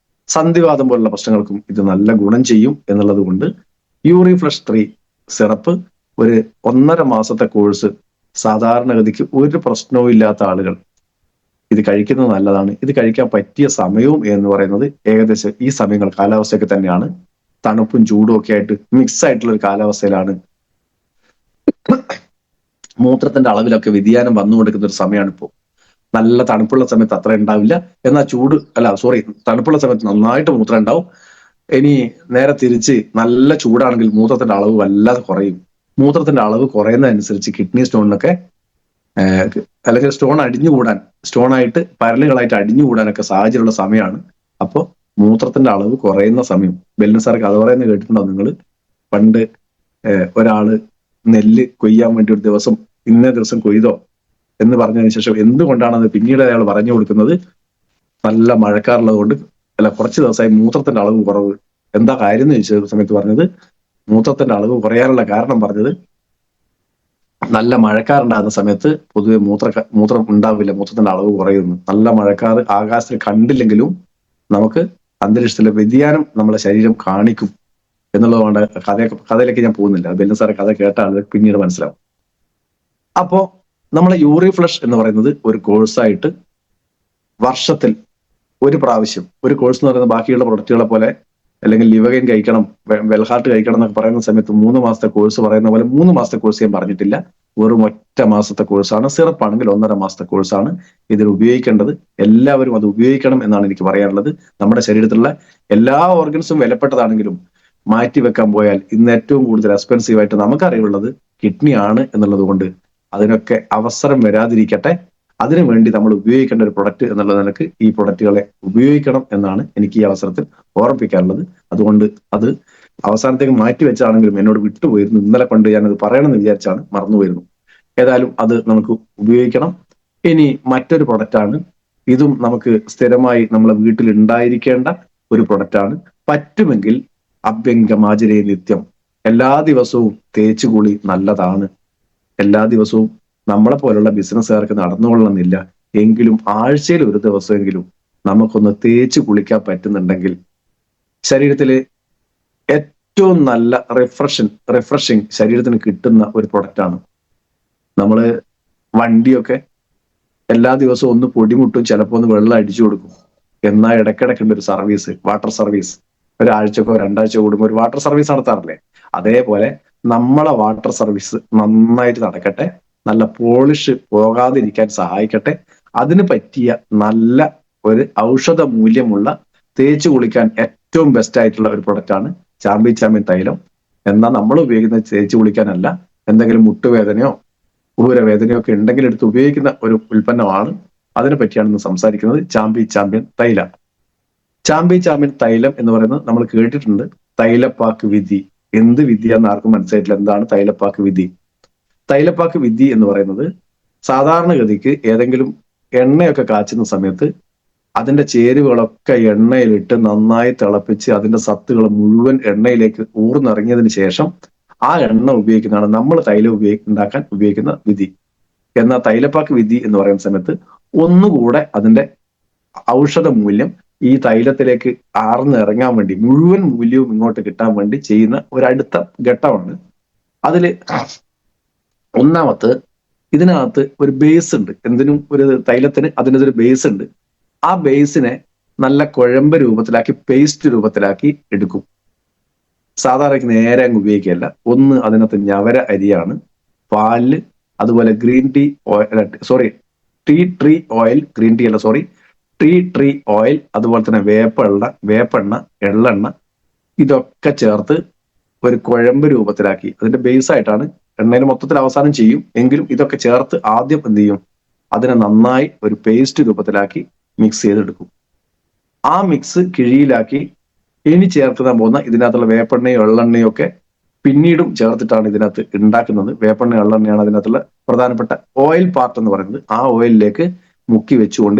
സന്ധിവാദം പോലുള്ള പ്രശ്നങ്ങൾക്കും ഇത് നല്ല ഗുണം ചെയ്യും എന്നുള്ളത് കൊണ്ട് യൂറിഫ്ലഷ് 3 സിറപ്പ് ഒരു 1.5 മാസത്തെ കോഴ്സ് സാധാരണഗതിക്ക് ഒരു പ്രശ്നവും ഇല്ലാത്ത ആളുകൾ ഇത് കഴിക്കുന്നത് നല്ലതാണ്. ഇത് കഴിക്കാൻ പറ്റിയ സമയവും എന്ന് പറയുന്നത് ഏകദേശം ഈ സമയങ്ങൾ കാലാവസ്ഥയൊക്കെ തന്നെയാണ്. തണുപ്പും ചൂടും ഒക്കെ ആയിട്ട് മിക്സ് ആയിട്ടുള്ള ഒരു കാലാവസ്ഥയിലാണ്. മൂത്രത്തിന്റെ അളവിലൊക്കെ വ്യതിയാനം വന്നുകൊണ്ടിരിക്കുന്ന ഒരു സമയമാണ് ഇപ്പോൾ. നല്ല തണുപ്പുള്ള സമയത്ത് അത്ര ഉണ്ടാവില്ല, എന്നാൽ തണുപ്പുള്ള സമയത്ത് നന്നായിട്ട് മൂത്രം ഉണ്ടാവും. ഇനി നേരെ തിരിച്ച് നല്ല ചൂടാണെങ്കിൽ മൂത്രത്തിന്റെ അളവ് വല്ലാതെ കുറയും. മൂത്രത്തിന്റെ അളവ് കുറയുന്നതനുസരിച്ച് കിഡ്നി സ്റ്റോണിനൊക്കെ അല്ലെങ്കിൽ സ്റ്റോണായിട്ട് പരലുകളായിട്ട് അടിഞ്ഞുകൂടാനൊക്കെ സാഹചര്യമുള്ള സമയമാണ്. അപ്പോൾ മൂത്രത്തിന്റെ അളവ് കുറയുന്ന സമയം. ബെല്ലിൻ സാർ കഥ പറയുന്നത് കേട്ടിട്ടുണ്ടാവും നിങ്ങൾ. പണ്ട് ഒരാള് നെല്ല് കൊയ്യാൻ വേണ്ടി ഒരു ദിവസം ഇന്നേ ദിവസം കൊയ്തോ എന്ന് പറഞ്ഞതിന് ശേഷം എന്തുകൊണ്ടാണെന്ന് പിന്നീട് അയാൾ പറഞ്ഞു കൊടുക്കുന്നത്, നല്ല മഴക്കാറുള്ളത് കൊണ്ട്, അല്ല കുറച്ച് ദിവസമായി മൂത്രത്തിന്റെ അളവ് കുറവ്. എന്താ കാര്യം എന്ന് ചോദിച്ച സമയത്ത് പറഞ്ഞത്, മൂത്രത്തിന്റെ അളവ് കുറയാനുള്ള കാരണം പറഞ്ഞത്, നല്ല മഴക്കാറുണ്ടാകുന്ന സമയത്ത് പൊതുവെ മൂത്രം ഉണ്ടാവില്ല, മൂത്രത്തിന്റെ അളവ് കുറയുന്നു. നല്ല മഴക്കാറ് ആകാശത്തിൽ കണ്ടില്ലെങ്കിലും നമുക്ക് അന്തരീക്ഷത്തിലെ വ്യതിയാനം നമ്മളെ ശരീരം കാണിക്കും എന്നുള്ളതുകൊണ്ട് കഥയിലേക്ക് ഞാൻ പോകുന്നില്ല. ബെല്ലിൻ സാറെ കഥ കേട്ടാൽ പിന്നീട് മനസ്സിലാവും. അപ്പോ നമ്മളെ യൂറിഫ്ലഷ് എന്ന് പറയുന്നത് ഒരു കോഴ്സായിട്ട് വർഷത്തിൽ ഒരു പ്രാവശ്യം, ഒരു കോഴ്സ് എന്ന് പറയുന്നത് ബാക്കിയുള്ള പ്രൊഡക്റ്റുകളെ പോലെ അല്ലെങ്കിൽ ലിവഗൈൻ കഴിക്കണം, വെൽഹാർട്ട് കഴിക്കണം എന്നൊക്കെ പറയുന്ന സമയത്ത് 3 മാസത്തെ കോഴ്സ് പറയുന്ന പോലെ 3 മാസത്തെ കോഴ്സ് ഞാൻ പറഞ്ഞിട്ടില്ല. വെറും ഒറ്റ മാസത്തെ കോഴ്സാണ്. സിറപ്പാണെങ്കിൽ 1.5 മാസത്തെ കോഴ്സാണ് ഇതിൽ ഉപയോഗിക്കേണ്ടത്. എല്ലാവരും അത് ഉപയോഗിക്കണം എന്നാണ് എനിക്ക് പറയാനുള്ളത്. നമ്മുടെ ശരീരത്തിലുള്ള എല്ലാ ഓർഗൻസും വിലപ്പെട്ടതാണെങ്കിലും മാറ്റിവെക്കാൻ പോയാൽ ഇന്ന് ഏറ്റവും കൂടുതൽ എക്സ്പെൻസീവ് ആയിട്ട് നമുക്കറിവുള്ളത് കിഡ്നി ആണ് എന്നുള്ളത് കൊണ്ട് അതിനൊക്കെ അവസരം വരാതിരിക്കട്ടെ. അതിനുവേണ്ടി നമ്മൾ ഉപയോഗിക്കേണ്ട ഒരു പ്രൊഡക്റ്റ് എന്നുള്ള നിലക്ക് ഈ പ്രൊഡക്റ്റുകളെ ഉപയോഗിക്കണം എന്നാണ് എനിക്ക് ഈ അവസരത്തിൽ ഓർമ്മിപ്പിക്കാനുള്ളത്. അതുകൊണ്ട് അത് അവസാനത്തേക്ക് മാറ്റിവെച്ചാണെങ്കിലും എന്നോട് വിട്ടുപോയിരുന്നു. ഇന്നലെ കൊണ്ട് ഞാനത് പറയണമെന്ന് വിചാരിച്ചാണ് മറന്നുപോയിരുന്നു. ഏതായാലും അത് നമുക്ക് ഉപയോഗിക്കണം. ഇനി മറ്റൊരു പ്രൊഡക്റ്റാണ്, ഇതും നമുക്ക് സ്ഥിരമായി നമ്മളെ വീട്ടിൽ ഉണ്ടായിരിക്കേണ്ട ഒരു പ്രൊഡക്റ്റാണ്. പറ്റുമെങ്കിൽ അഭ്യംഗമാചരേ നിത്യം, എല്ലാ ദിവസവും തേച്ചുകുളി നല്ലതാണ്. എല്ലാ ദിവസവും നമ്മളെ പോലുള്ള ബിസിനസ്സുകാർക്ക് നടന്നുകൊള്ളണമെന്നില്ല, എങ്കിലും ആഴ്ചയിൽ ഒരു ദിവസമെങ്കിലും നമുക്കൊന്ന് തേച്ച് കുളിക്കാൻ പറ്റുന്നുണ്ടെങ്കിൽ ശരീരത്തിലെ ഏറ്റവും നല്ല റിഫ്രഷിങ് ശരീരത്തിന് കിട്ടുന്ന ഒരു പ്രൊഡക്റ്റാണ്. നമ്മള് വണ്ടിയൊക്കെ എല്ലാ ദിവസവും ഒന്ന് പൊടിമുട്ടും, ചിലപ്പോൾ ഒന്ന് വെള്ളം അടിച്ചു കൊടുക്കും. എന്നാൽ ഇടയ്ക്കിടയ്ക്കുണ്ട് ഒരു സർവീസ്, വാട്ടർ സർവീസ്. ഒരാഴ്ചക്കോ 2 ആഴ്ച കൂടുമ്പോൾ ഒരു വാട്ടർ സർവീസ് നടത്താറില്ലേ? അതേപോലെ നമ്മളെ വാട്ടർ സർവീസ് നന്നായിട്ട് നടക്കട്ടെ, നല്ല പോളിഷ് പോകാതിരിക്കാൻ സഹായിക്കട്ടെ. അതിന് പറ്റിയ നല്ല ഒരു ഔഷധ മൂല്യമുള്ള തേച്ച് കുളിക്കാൻ ഏറ്റവും ബെസ്റ്റ് ആയിട്ടുള്ള ഒരു പ്രൊഡക്റ്റാണ് ചാമ്പ്യൻ തൈലം. എന്നാൽ നമ്മൾ ഉപയോഗിക്കുന്നത് തേച്ച് കുളിക്കാനല്ല, എന്തെങ്കിലും മുട്ടുവേദനയോ ഊരവേദനയോ ഒക്കെ ഉണ്ടെങ്കിൽ എടുത്ത് ഉപയോഗിക്കുന്ന ഒരു ഉൽപ്പന്നമാണ്. അതിനെ പറ്റിയാണ് ഇന്ന് സംസാരിക്കുന്നത്. ചാമ്പ്യൻ തൈലം. ചാമ്പ്യൻ തൈലം എന്ന് പറയുന്നത് നമ്മൾ കേട്ടിട്ടുണ്ട്. തൈലപ്പാക്ക് വിധി. എന്ത് വിധിയാന്ന് ആർക്കും മനസ്സിലായിട്ടില്ല. എന്താണ് തൈലപ്പാക്ക് വിധി? തൈലപ്പാക്ക് വിധി എന്ന് പറയുന്നത് സാധാരണഗതിക്ക് ഏതെങ്കിലും എണ്ണയൊക്കെ കാച്ചുന്ന സമയത്ത് അതിന്റെ ചേരുവകളൊക്കെ എണ്ണയിലിട്ട് നന്നായി തിളപ്പിച്ച് അതിന്റെ സത്തുകൾ മുഴുവൻ എണ്ണയിലേക്ക് ഊർന്നിറങ്ങിയതിന് ശേഷം ആ എണ്ണ ഉപയോഗിക്കുന്നതാണ് നമ്മൾ തൈലം ഉണ്ടാക്കാൻ ഉപയോഗിക്കുന്ന വിധി. എന്നാൽ തൈലപ്പാക്ക് വിധി എന്ന് പറയുന്ന സമയത്ത് ഒന്നുകൂടെ അതിന്റെ ഔഷധ മൂല്യം ഈ തൈലത്തിലേക്ക് ആർന്നിറങ്ങാൻ വേണ്ടി, മുഴുവൻ മൂല്യവും ഇങ്ങോട്ട് കിട്ടാൻ വേണ്ടി ചെയ്യുന്ന ഒരു അടുത്ത ഘട്ടമാണ്. അതില് ഒന്നാമത്തെ, ഇതിനകത്ത് ഒരു ബേസ് ഉണ്ട്. എന്തിനും ഒരു തൈലത്തിന് അതിനൊരു ബേസ് ഉണ്ട്. ആ ബേസിനെ നല്ല കുഴമ്പ് രൂപത്തിലാക്കി, പേസ്റ്റ് രൂപത്തിലാക്കി എടുക്കും. സാധാരണ നേരെ അങ്ങ് ഉപയോഗിക്കുകയല്ല. ഒന്ന്, അതിനകത്ത് ഞവര അരിയാണ്, പാല്, അതുപോലെ green tea oil, tea tree oil, green tea അല്ല സോറി, ടീ ട്രീ ഓയിൽ, അതുപോലെ തന്നെ വേപ്പെണ്ണ, എള്ളെണ്ണ, ഇതൊക്കെ ചേർത്ത് ഒരു കുഴമ്പ് രൂപത്തിലാക്കി അതിന്റെ ബേസ് ആയിട്ടാണ്. എണ്ണയിൽ മൊത്തത്തിൽ അവസാനം ചെയ്യും, എങ്കിലും ഇതൊക്കെ ചേർത്ത് ആദ്യം എന്ത് ചെയ്യും? അതിനെ നന്നായി ഒരു പേസ്റ്റ് രൂപത്തിലാക്കി മിക്സ് ചെയ്തെടുക്കും. ആ മിക്സ് കിഴിയിലാക്കി ഇനി ചേർക്കാൻ പോകുന്ന ഇതിനകത്തുള്ള വേപ്പെണ്ണയും എള്ളെണ്ണയും ഒക്കെ പിന്നീടും ചേർത്തിട്ടാണ് ഇതിനകത്ത് ഉണ്ടാക്കുന്നത്. വേപ്പെണ്ണ എള്ളെണ്ണയാണ് അതിനകത്തുള്ള പ്രധാനപ്പെട്ട ഓയിൽ പാർട്ട് എന്ന് പറയുന്നത്. ആ ഓയിലിലേക്ക്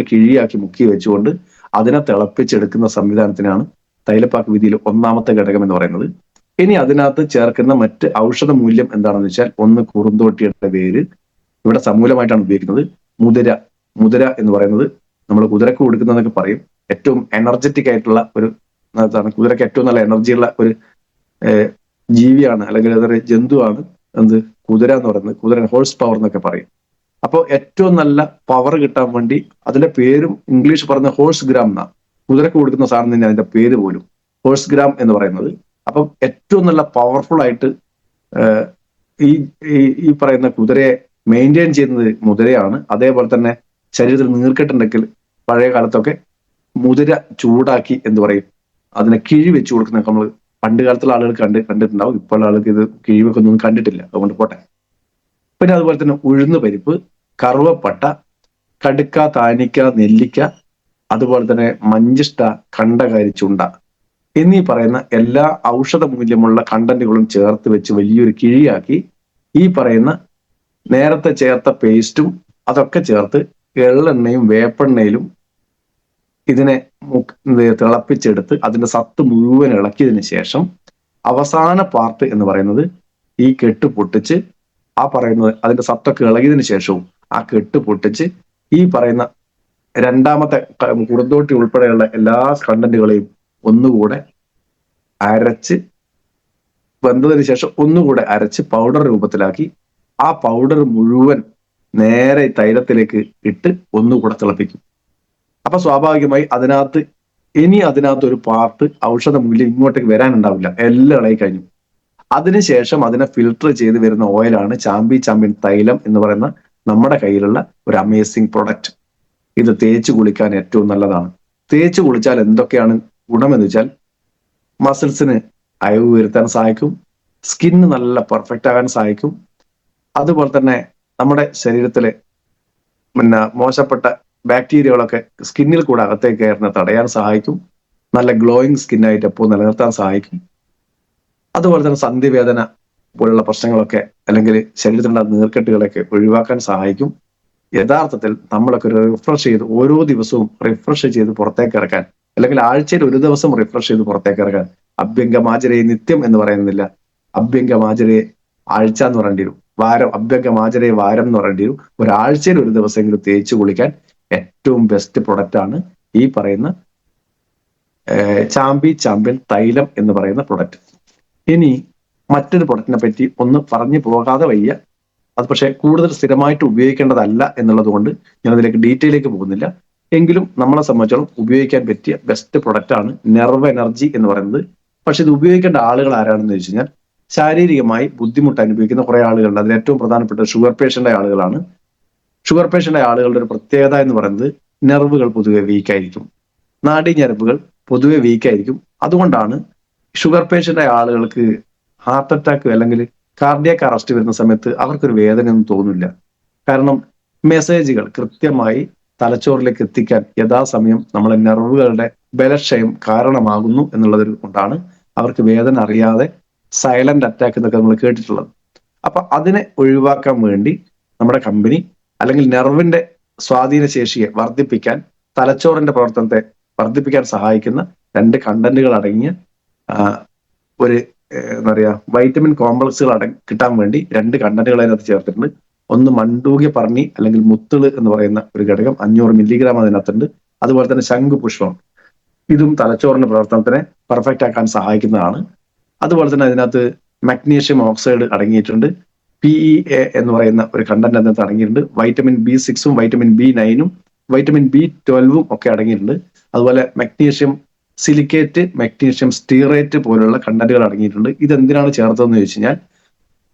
കിഴിയാക്കി മുക്കി വെച്ചുകൊണ്ട് അതിനെ തിളപ്പിച്ചെടുക്കുന്ന സംവിധാനത്തിനാണ് തൈലപ്പാക്ക് വിധിയിൽ ഒന്നാമത്തെ ഘടകം എന്ന് പറയുന്നത്. ഇനി അതിനകത്ത് ചേർക്കുന്ന മറ്റ് ഔഷധ മൂല്യം എന്താണെന്ന് വെച്ചാൽ, ഒന്ന് കുറുന്തോട്ടിയുടെ വേര്, ഇവിടെ സമൂലമായിട്ടാണ് ഉപയോഗിക്കുന്നത്. മുതിര എന്ന് പറയുന്നത് നമ്മൾ കുതിരക്ക് കൊടുക്കുന്നതൊക്കെ പറയും. ഏറ്റവും എനർജറ്റിക് ആയിട്ടുള്ള ഒരു കുതിരക്ക് ഏറ്റവും നല്ല എനർജിയുള്ള ഒരു ജീവിയാണ്, അല്ലെങ്കിൽ അതൊരു ജന്തുവാണ് കുതിര എന്ന് പറയുന്നത്. കുതിര ഹോഴ്സ് പവർ എന്നൊക്കെ പറയും. അപ്പോൾ ഏറ്റവും നല്ല പവർ കിട്ടാൻ വേണ്ടി അതിന്റെ പേരും ഇംഗ്ലീഷ് പറഞ്ഞ ഹോഴ്സ് ഗ്രാം എന്നാണ്. കുതിരക്ക് കൊടുക്കുന്ന സാധനം തന്നെ അതിന്റെ പേര് പോലും ഹോഴ്സ് ഗ്രാം എന്ന് പറയുന്നത്. അപ്പം ഏറ്റവും നല്ല പവർഫുൾ ആയിട്ട് ഈ പറയുന്ന കുതിരയെ മെയിൻറ്റെയിൻ ചെയ്യുന്നത് മുതിരയാണ്. അതേപോലെ തന്നെ ശരീരത്തിൽ നീർക്കെട്ടുണ്ടെങ്കിൽ പഴയ കാലത്തൊക്കെ മുതിര ചൂടാക്കി അതിനെ കിഴി വെച്ചു കൊടുക്കുന്ന നമ്മൾ പണ്ട് കാലത്തുള്ള ആളുകൾ കണ്ടിട്ടുണ്ടാവും. ഇപ്പോൾ ആളുകൾക്ക് ഇത് കിഴിവൊക്കെ ഒന്നും കണ്ടിട്ടില്ല, അതുകൊണ്ട് പോട്ടെ. പിന്നെ അതുപോലെ തന്നെ ഉഴുന്ന് പരിപ്പ്, കറുവപ്പട്ട, കടുക്ക, താനിക്ക, നെല്ലിക്ക, അതുപോലെ തന്നെ മഞ്ചിഷ്ട, കണ്ടകാരി ചുണ്ട എന്നീ പറയുന്ന എല്ലാ ഔഷധ മൂല്യമുള്ള കണ്ടന്റുകളും ചേർത്ത് വെച്ച് വലിയൊരു കിഴിയാക്കി ഈ പറയുന്ന നേരത്തെ ചേർത്ത പേസ്റ്റും അതൊക്കെ ചേർത്ത് എള്ളെണ്ണയും വേപ്പെണ്ണയിലും ഇതിനെ തിളപ്പിച്ചെടുത്ത് അതിന്റെ സത്ത് മുഴുവൻ ഇളക്കിയതിന് ശേഷം അവസാന പാർട്ട് എന്ന് പറയുന്നത് ഈ കെട്ട് പൊട്ടിച്ച് ആ പറയുന്നത് അതിന്റെ സത്തൊക്കെ ഇളകിയതിനു ശേഷവും ആ കെട്ട് പൊട്ടിച്ച് ഈ പറയുന്ന രണ്ടാമത്തെ കുറുന്തോട്ടി ഉൾപ്പെടെയുള്ള എല്ലാ കണ്ടന്റുകളെയും ഒന്നുകൂടെ അരച്ച് വെന്തതിന് ശേഷം ഒന്നുകൂടെ അരച്ച് പൗഡർ രൂപത്തിലാക്കി ആ പൗഡർ മുഴുവൻ നേരെ തൈലത്തിലേക്ക് ഇട്ട് ഒന്നുകൂടെ തിളപ്പിക്കും. അപ്പൊ സ്വാഭാവികമായി അതിനകത്ത് ഒരു പാർട്ട് ഔഷധ മൂല്യം ഇങ്ങോട്ടേക്ക് വരാനുണ്ടാവില്ല, എല്ലാം ഇളകി കഴിഞ്ഞു. അതിനുശേഷം അതിനെ ഫിൽട്ടർ ചെയ്ത് വരുന്ന ഓയിലാണ് ചാമ്പ്യൻ തൈലം എന്ന് പറയുന്ന നമ്മുടെ കയ്യിലുള്ള ഒരു അമേസിങ് പ്രൊഡക്റ്റ്. ഇത് തേച്ച് കുളിക്കാൻ ഏറ്റവും നല്ലതാണ്. തേച്ച് കുളിച്ചാൽ എന്തൊക്കെയാണ് ഗുണമെന്ന് വെച്ചാൽ, മസിൽസിന് അയവ് വരുത്താൻ സഹായിക്കും, സ്കിന്ന് നല്ല പെർഫെക്റ്റ് ആകാൻ സഹായിക്കും, അതുപോലെ തന്നെ നമ്മുടെ ശരീരത്തിലെ മോശപ്പെട്ട ബാക്ടീരിയകളൊക്കെ സ്കിന്നിൽ കൂടെ അകത്തേക്ക് കയറുന്ന തടയാൻ സഹായിക്കും, നല്ല ഗ്ലോയിങ് സ്കിന്നായിട്ട് എപ്പോൾ നിലനിർത്താൻ സഹായിക്കും. അതുപോലെ തന്നെ സന്ധിവേദന പോലുള്ള പ്രശ്നങ്ങളൊക്കെ അല്ലെങ്കിൽ ശരീരത്തിലുള്ള നീർക്കെട്ടുകളൊക്കെ ഒഴിവാക്കാൻ സഹായിക്കും. യഥാർത്ഥത്തിൽ നമ്മളൊക്കെ റിഫ്രഷ് ചെയ്ത് ഓരോ ദിവസവും റിഫ്രഷ് ചെയ്ത് പുറത്തേക്ക് ഇറക്കാൻ, അല്ലെങ്കിൽ ആഴ്ചയിൽ ഒരു ദിവസം റിഫ്രഷ് ചെയ്ത് പുറത്തേക്ക് ഇറക്കാൻ, അഭ്യംഗമാചരയെ നിത്യം എന്ന് പറയുന്നില്ല, അഭ്യംഗമാചരയെ ആഴ്ച എന്ന് പറയേണ്ടി വരും, അഭ്യംഗമാചരയെ വാരം എന്ന് പറയേണ്ടി വരും. ഒരാഴ്ചയിൽ ഒരു ദിവസമെങ്കിലും തേച്ച് കുളിക്കാൻ ഏറ്റവും ബെസ്റ്റ് പ്രൊഡക്റ്റ് ആണ് ഈ പറയുന്ന ചാമ്പ്യൻ തൈലം എന്ന് പറയുന്ന പ്രൊഡക്റ്റ്. ഇനി മറ്റൊരു പ്രൊഡക്റ്റിനെ പറ്റി ഒന്ന് പറഞ്ഞു പോകാതെ വയ്യ. അത് പക്ഷേ കൂടുതൽ സ്ഥിരമായിട്ട് ഉപയോഗിക്കേണ്ടതല്ല എന്നുള്ളത് കൊണ്ട് ഞാൻ അതിലേക്ക് ഡീറ്റെയിലേക്ക് പോകുന്നില്ല. എങ്കിലും നമ്മളെ സംബന്ധിച്ചോളം ഉപയോഗിക്കാൻ പറ്റിയ ബെസ്റ്റ് പ്രൊഡക്റ്റ് ആണ് നെർവ് എനർജി എന്ന് പറയുന്നത്. പക്ഷെ ഇത് ഉപയോഗിക്കേണ്ട ആളുകൾ ആരാണെന്ന് ചോദിച്ചു കഴിഞ്ഞാൽ ശാരീരികമായി ബുദ്ധിമുട്ട് അനുഭവിക്കുന്ന കുറെ ആളുകളുണ്ട്. അതിൽ ഏറ്റവും പ്രധാനപ്പെട്ട ഷുഗർ പേഷ്യന്റ് ആളുകളാണ്. ഷുഗർ പേഷ്യന്റ് ആളുകളുടെ ഒരു പ്രത്യേകത എന്ന് പറയുന്നത് നെർവുകൾ പൊതുവെ വീക്കായിരിക്കും, നാഡീഞരമ്പുകൾ പൊതുവെ വീക്കായിരിക്കും. അതുകൊണ്ടാണ് ഷുഗർ പേഷ്യന്റ് ആളുകൾക്ക് ഹാർട്ട് അറ്റാക്ക് അല്ലെങ്കിൽ കാർഡിയാക് അറസ്റ്റ് വരുന്ന സമയത്ത് അവർക്കൊരു വേദനയൊന്നും തോന്നില്ല. കാരണം മെസ്സേജുകൾ കൃത്യമായി തലച്ചോറിലേക്ക് എത്തിക്കാൻ യഥാസമയം നമ്മളെ നെർവുകളുടെ ബലക്ഷയം കാരണമാകുന്നു എന്നുള്ളത് കൊണ്ടാണ് അവർക്ക് വേദന അറിയാതെ സൈലന്റ് അറ്റാക്ക് എന്നൊക്കെ നമ്മൾ കേട്ടിട്ടുള്ളത്. അപ്പൊ അതിനെ ഒഴിവാക്കാൻ വേണ്ടി നമ്മുടെ കമ്പനി അല്ലെങ്കിൽ നെർവിന്റെ സ്വാധീന ശേഷിയെ വർദ്ധിപ്പിക്കാൻ, തലച്ചോറിന്റെ പ്രവർത്തനത്തെ വർദ്ധിപ്പിക്കാൻ സഹായിക്കുന്ന 2 കണ്ടന്റുകൾ അടങ്ങിയ ഒരു എന്താ പറയാ വൈറ്റമിൻ കോംപ്ലക്സുകൾ കിട്ടാൻ വേണ്ടി 2 കണ്ടന്റുകൾ അതിനകത്ത് ചേർത്തിട്ടുണ്ട്. ഒന്ന് മണ്ടൂക്യ പർണി അല്ലെങ്കിൽ മുത്തിള് എന്ന് പറയുന്ന ഒരു ഘടകം 500 മില്ലിഗ്രാം അതിനകത്തുണ്ട്. അതുപോലെ തന്നെ ശംഖുപുഷ്പം, ഇതും തലച്ചോറിന്റെ പ്രവർത്തനത്തിനെ പെർഫെക്റ്റ് ആക്കാൻ സഹായിക്കുന്നതാണ്. അതുപോലെ തന്നെ അതിനകത്ത് മഗ്നീഷ്യം ഓക്സൈഡ് അടങ്ങിയിട്ടുണ്ട്. PEA എന്ന് പറയുന്ന ഒരു കണ്ടന്റ് അതിനകത്ത് അടങ്ങിയിട്ടുണ്ട്. വൈറ്റമിൻ B6ഉം വൈറ്റമിൻ B9ഉം വൈറ്റമിൻ B12ഉം ഒക്കെ അടങ്ങിയിട്ടുണ്ട്. അതുപോലെ മഗ്നീഷ്യം സിലിക്കേറ്റ്, മഗ്നീഷ്യം സ്റ്റീറേറ്റ് പോലുള്ള കണ്ടന്റുകൾ അടങ്ങിയിട്ടുണ്ട്. ഇതെന്തിനാണ് ചേർത്തതെന്ന് ചോദിച്ചു കഴിഞ്ഞാൽ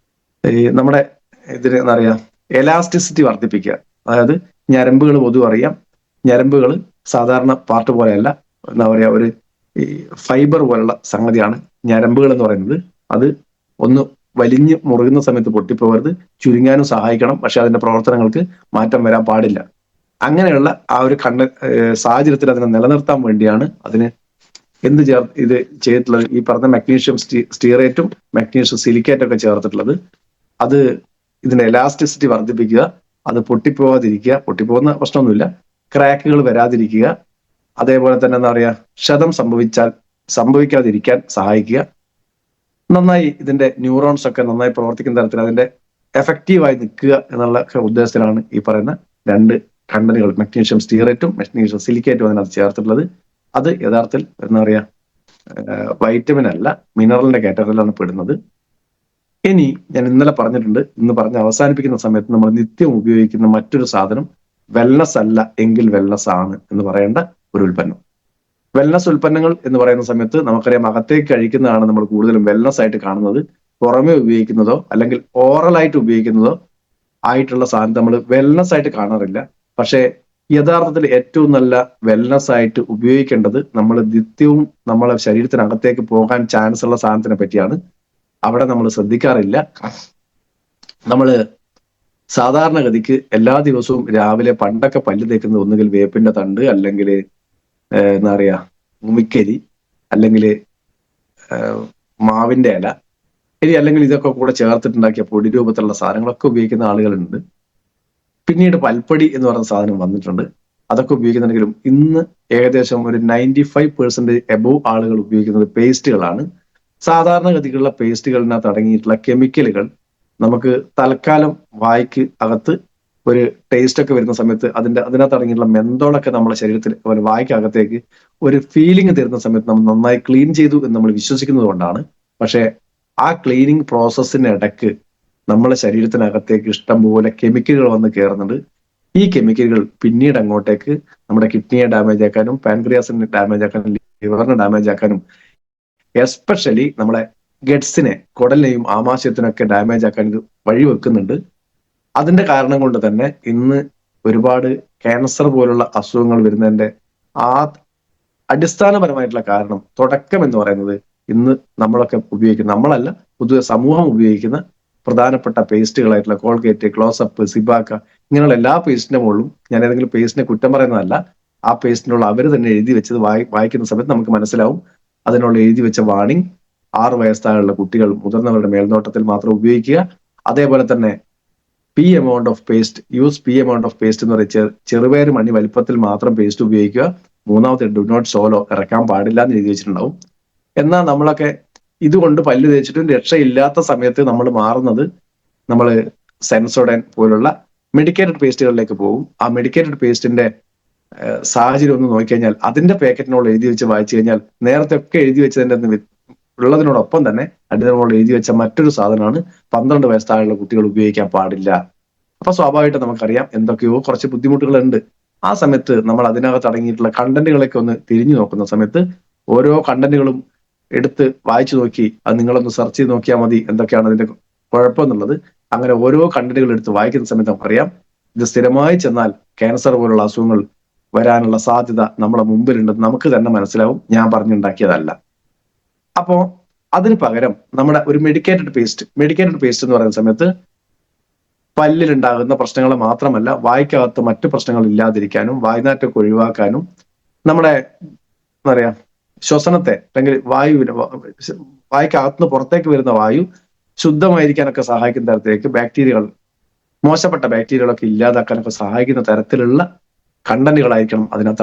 നമ്മുടെ ഇതിന് എന്താ പറയാ എലാസ്റ്റിസിറ്റി വർദ്ധിപ്പിക്കുക. അതായത് ഞരമ്പുകൾ പൊതുവെ അറിയാം, ഞരമ്പുകൾ സാധാരണ പാർട്ട് പോലെയല്ല, എന്താ പറയാ ഒരു ഫൈബർ പോലുള്ള സംഗതിയാണ് ഞരമ്പുകൾ എന്ന് പറയുന്നത്. അത് ഒന്ന് വലിഞ്ഞ് മുറുകുന്ന സമയത്ത് പൊട്ടിപ്പോകരുത്, ചുരുങ്ങാനും സഹായിക്കണം. പക്ഷെ അതിന്റെ പ്രവർത്തനങ്ങൾക്ക് മാറ്റം വരാൻ പാടില്ല. അങ്ങനെയുള്ള ആ ഒരു സാഹചര്യത്തിൽ അതിനെ നിലനിർത്താൻ വേണ്ടിയാണ് അതിന് ഇത് ചെയ്തിട്ടുള്ളത്. ഈ പറഞ്ഞ മഗ്നീഷ്യം സ്റ്റീറേറ്റും മഗ്നീഷ്യം സിലിക്കേറ്റും ഒക്കെ ചേർത്തിട്ടുള്ളത്. അത് ഇതിന്റെ എലാസ്റ്റിസിറ്റി വർദ്ധിപ്പിക്കുക, അത് പൊട്ടിപ്പോവാതിരിക്കുക, പൊട്ടിപ്പോകുന്ന പ്രശ്നമൊന്നുമില്ല, ക്രാക്കുകൾ വരാതിരിക്കുക, അതേപോലെ തന്നെ എന്താ പറയാ ക്ഷതം സംഭവിക്കാതിരിക്കാൻ സഹായിക്കുക, നന്നായി ഇതിന്റെ ന്യൂറോൺസ് ഒക്കെ നന്നായി പ്രവർത്തിക്കുന്ന തരത്തിൽ അതിന്റെ എഫക്റ്റീവായി നിൽക്കുക എന്നുള്ള ഉദ്ദേശത്തിലാണ് ഈ പറയുന്ന 2 കണ്ടന്റുകൾ മഗ്നീഷ്യം സ്റ്റീറേറ്റും മഗ്നീഷ്യം സിലിക്കേറ്റും അതിനകത്ത് ചേർത്തിട്ടുള്ളത്. അത് യഥാർത്ഥത്തിൽ എന്താ പറയാ വൈറ്റമിൻ അല്ല, മിനറലിന്റെ കാറ്റഗറിയിലാണ് പെടുന്നത്. ഇനി ഞാൻ ഇന്നലെ പറഞ്ഞിട്ടുണ്ട്, ഇന്ന് പറഞ്ഞ് അവസാനിപ്പിക്കുന്ന സമയത്ത് നമ്മൾ നിത്യം ഉപയോഗിക്കുന്ന മറ്റൊരു സാധനം വെൽനസ് അല്ല എങ്കിൽ വെൽനസ് ആണ് എന്ന് പറയേണ്ട ഒരു ഉൽപ്പന്നം. വെൽനസ് ഉൽപ്പന്നങ്ങൾ എന്ന് പറയുന്ന സമയത്ത് നമുക്കറിയാം അകത്തേക്ക് കഴിക്കുന്നതാണ് നമ്മൾ കൂടുതലും വെൽനസ് ആയിട്ട് കാണുന്നത്. പുറമെ ഉപയോഗിക്കുന്നതോ അല്ലെങ്കിൽ ഓറലായിട്ട് ഉപയോഗിക്കുന്നതോ ആയിട്ടുള്ള സാധനം നമ്മൾ വെൽനസ് ആയിട്ട് കാണാറില്ല. പക്ഷേ യഥാർത്ഥത്തിൽ ഏറ്റവും നല്ല വെൽനസ് ആയിട്ട് ഉപയോഗിക്കേണ്ടത് നമ്മൾ നിത്യവും നമ്മളെ ശരീരത്തിനകത്തേക്ക് പോകാൻ ചാൻസ് ഉള്ള സാധനത്തിനെ പറ്റിയാണ്. അവിടെ നമ്മൾ ശ്രദ്ധിക്കാറില്ല. നമ്മള് സാധാരണഗതിക്ക് എല്ലാ ദിവസവും രാവിലെ പണ്ടൊക്കെ പല്ല് തേക്കുന്നത് ഒന്നുകിൽ വേപ്പിന്റെ തണ്ട്, അല്ലെങ്കിൽ എന്താ പറയാ ഉമിക്കരി, അല്ലെങ്കിൽ മാവിന്റെ ഇല, ഇനി അല്ലെങ്കിൽ ഇതൊക്കെ കൂടെ ചേർത്തിട്ടുണ്ടാക്കിയ പൊടി രൂപത്തിലുള്ള സാധനങ്ങളൊക്കെ ഉപയോഗിക്കുന്ന ആളുകളുണ്ട്. പിന്നീട് പൽപ്പടി എന്ന് പറയുന്ന സാധനം വന്നിട്ടുണ്ട്. അതൊക്കെ ഉപയോഗിക്കുന്നുണ്ടെങ്കിലും ഇന്ന് ഏകദേശം ഒരു 95% എബോവ് ആളുകൾ ഉപയോഗിക്കുന്നത് പേസ്റ്റുകളാണ്. സാധാരണഗതിക്കുള്ള പേസ്റ്റുകളിനകത്ത് അടങ്ങിയിട്ടുള്ള കെമിക്കലുകൾ നമുക്ക് തൽക്കാലം വായ്ക്ക് അകത്ത് ഒരു ടേസ്റ്റ് ഒക്കെ വരുന്ന സമയത്ത് അതിനകത്ത് അടങ്ങിയിട്ടുള്ള മെന്തോളൊക്കെ നമ്മുടെ ശരീരത്തിൽ വായ്ക്ക് അകത്തേക്ക് ഒരു ഫീലിംഗ് തരുന്ന സമയത്ത് നമ്മൾ നന്നായി ക്ലീൻ ചെയ്തു എന്ന് നമ്മൾ വിശ്വസിക്കുന്നത് കൊണ്ടാണ്. പക്ഷെ ആ ക്ലീനിങ് പ്രോസസ്സിനിടക്ക് നമ്മളെ ശരീരത്തിനകത്തേക്ക് ഇഷ്ടംപോലെ കെമിക്കലുകൾ വന്ന് കയറുന്നുണ്ട്. ഈ കെമിക്കലുകൾ പിന്നീട് അങ്ങോട്ടേക്ക് നമ്മുടെ കിഡ്നിയെ ഡാമേജ് ആക്കാനും, പാൻക്രിയാസിനെ ഡാമേജ് ആക്കാനും, ലിവറിനെ ഡാമേജ് ആക്കാനും, എസ്പെഷ്യലി നമ്മളെ ഗട്സിനെ, കുടലിനെയും ആമാശയത്തിനൊക്കെ ഡാമേജ് ആക്കാൻ ഇത് വഴിവെക്കുന്നുണ്ട്. അതിന്റെ കാരണം കൊണ്ട് തന്നെ ഇന്ന് ഒരുപാട് ക്യാൻസർ പോലുള്ള അസുഖങ്ങൾ വരുന്നതിന്റെ ആ അടിസ്ഥാനപരമായിട്ടുള്ള കാരണം, തുടക്കം എന്ന് പറയുന്നത് ഇന്ന് നമ്മളൊക്കെ ഉപയോഗിക്കുന്ന, നമ്മളല്ല പൊതുവെ സമൂഹം ഉപയോഗിക്കുന്ന പ്രധാനപ്പെട്ട പേസ്റ്റുകളായിട്ടുള്ള കോൾഗേറ്റ്, ക്ലോസപ്പ്, സിബാക്ക, ഇങ്ങനെയുള്ള എല്ലാ പേസ്റ്റിന്റെ മുകളിലും, ഞാൻ ഏതെങ്കിലും പേസ്റ്റിനെ കുറ്റം പറയുന്നതല്ല, ആ പേസ്റ്റിനുള്ള അവർ തന്നെ എഴുതി വെച്ചത് വായിക്കുന്ന സമയത്ത് നമുക്ക് മനസ്സിലാവും. അതിനുള്ള എഴുതി വെച്ച വാണിംഗ് 6 വയസ്സായുള്ള കുട്ടികൾ മുതിർന്നവരുടെ മേൽനോട്ടത്തിൽ മാത്രം ഉപയോഗിക്കുക. അതേപോലെ തന്നെ പി എമൗണ്ട് ഓഫ് പേസ്റ്റ് എന്ന് പറയുന്നത് ചെറുപയർ മണി വലിപ്പത്തിൽ മാത്രം പേസ്റ്റ് ഉപയോഗിക്കുക. മൂന്നാമത്തെ ഡു നോട്ട് സോലോ, ഇറക്കാൻ പാടില്ല എന്ന് എഴുതി വെച്ചിട്ടുണ്ടാവും. എന്നാൽ നമ്മളൊക്കെ ഇതുകൊണ്ട് പല്ല് തേച്ചിട്ടും രക്ഷയില്ലാത്ത സമയത്ത് നമ്മൾ മാറുന്നത് നമ്മൾ സെൻസോഡൻ പോലുള്ള മെഡിക്കേറ്റഡ് പേസ്റ്റുകളിലേക്ക് പോകും. ആ മെഡിക്കേറ്റഡ് പേസ്റ്റിന്റെ സാഹചര്യം ഒന്ന് നോക്കിക്കഴിഞ്ഞാൽ അതിന്റെ പാക്കറ്റിനോട് എഴുതി വെച്ച് വായിച്ചു കഴിഞ്ഞാൽ നേരത്തെ ഒക്കെ എഴുതി വെച്ചതിന്റെ ഉള്ളതിനോടൊപ്പം തന്നെ അടിതറ എഴുതി വെച്ച മറ്റൊരു സാധനമാണ് 12 വയസ്സ് താഴെയുള്ള കുട്ടികൾ ഉപയോഗിക്കാൻ പാടില്ല. അപ്പൊ സ്വാഭാവികമായിട്ട് നമുക്കറിയാം എന്തൊക്കെയോ കുറച്ച് ബുദ്ധിമുട്ടുകളുണ്ട്. ആ സമയത്ത് നമ്മൾ അതിനകത്ത് അടങ്ങിയിട്ടുള്ള കണ്ടന്റുകളൊക്കെ ഒന്ന് തിരിഞ്ഞു നോക്കുന്ന സമയത്ത് ഓരോ കണ്ടന്റുകളും എടുത്ത് വായിച്ചു നോക്കി അത് നിങ്ങളൊന്ന് സെർച്ച് ചെയ്ത് നോക്കിയാൽ മതി എന്തൊക്കെയാണ് അതിന്റെ കുഴപ്പമെന്നുള്ളത്. അങ്ങനെ ഓരോ കണ്ടന്റുകൾ എടുത്ത് വായിക്കുന്ന സമയത്ത് നമുക്കറിയാം ഇത് സ്ഥിരമായി ചെന്നാൽ ക്യാൻസർ പോലുള്ള അസുഖങ്ങൾ വരാനുള്ള സാധ്യത നമ്മളെ മുമ്പിലുണ്ടെന്ന് നമുക്ക് തന്നെ മനസ്സിലാവും. ഞാൻ പറഞ്ഞുണ്ടാക്കിയതല്ല. അപ്പോ അതിന് പകരം നമ്മുടെ ഒരു മെഡിക്കേറ്റഡ് പേസ്റ്റ് എന്ന് പറയുന്ന സമയത്ത് പല്ലിലുണ്ടാകുന്ന പ്രശ്നങ്ങൾ മാത്രമല്ല വായ്ക്കകത്ത് മറ്റു പ്രശ്നങ്ങൾ ഇല്ലാതിരിക്കാനും വായ്നാറ്റൊക്കെ ഒഴിവാക്കാനും നമ്മുടെ എന്താ പറയാ ശ്വസനത്തെ അല്ലെങ്കിൽ വായ്ക്കകത്തുനിന്ന് പുറത്തേക്ക് വരുന്ന വായു ശുദ്ധമായിരിക്കാനൊക്കെ സഹായിക്കുന്ന തരത്തിലേക്ക് ബാക്ടീരിയകൾ, മോശപ്പെട്ട ബാക്ടീരിയകളൊക്കെ ഇല്ലാതാക്കാനൊക്കെ സഹായിക്കുന്ന തരത്തിലുള്ള കണ്ടന്റുകളായിരിക്കണം അതിനകത്ത്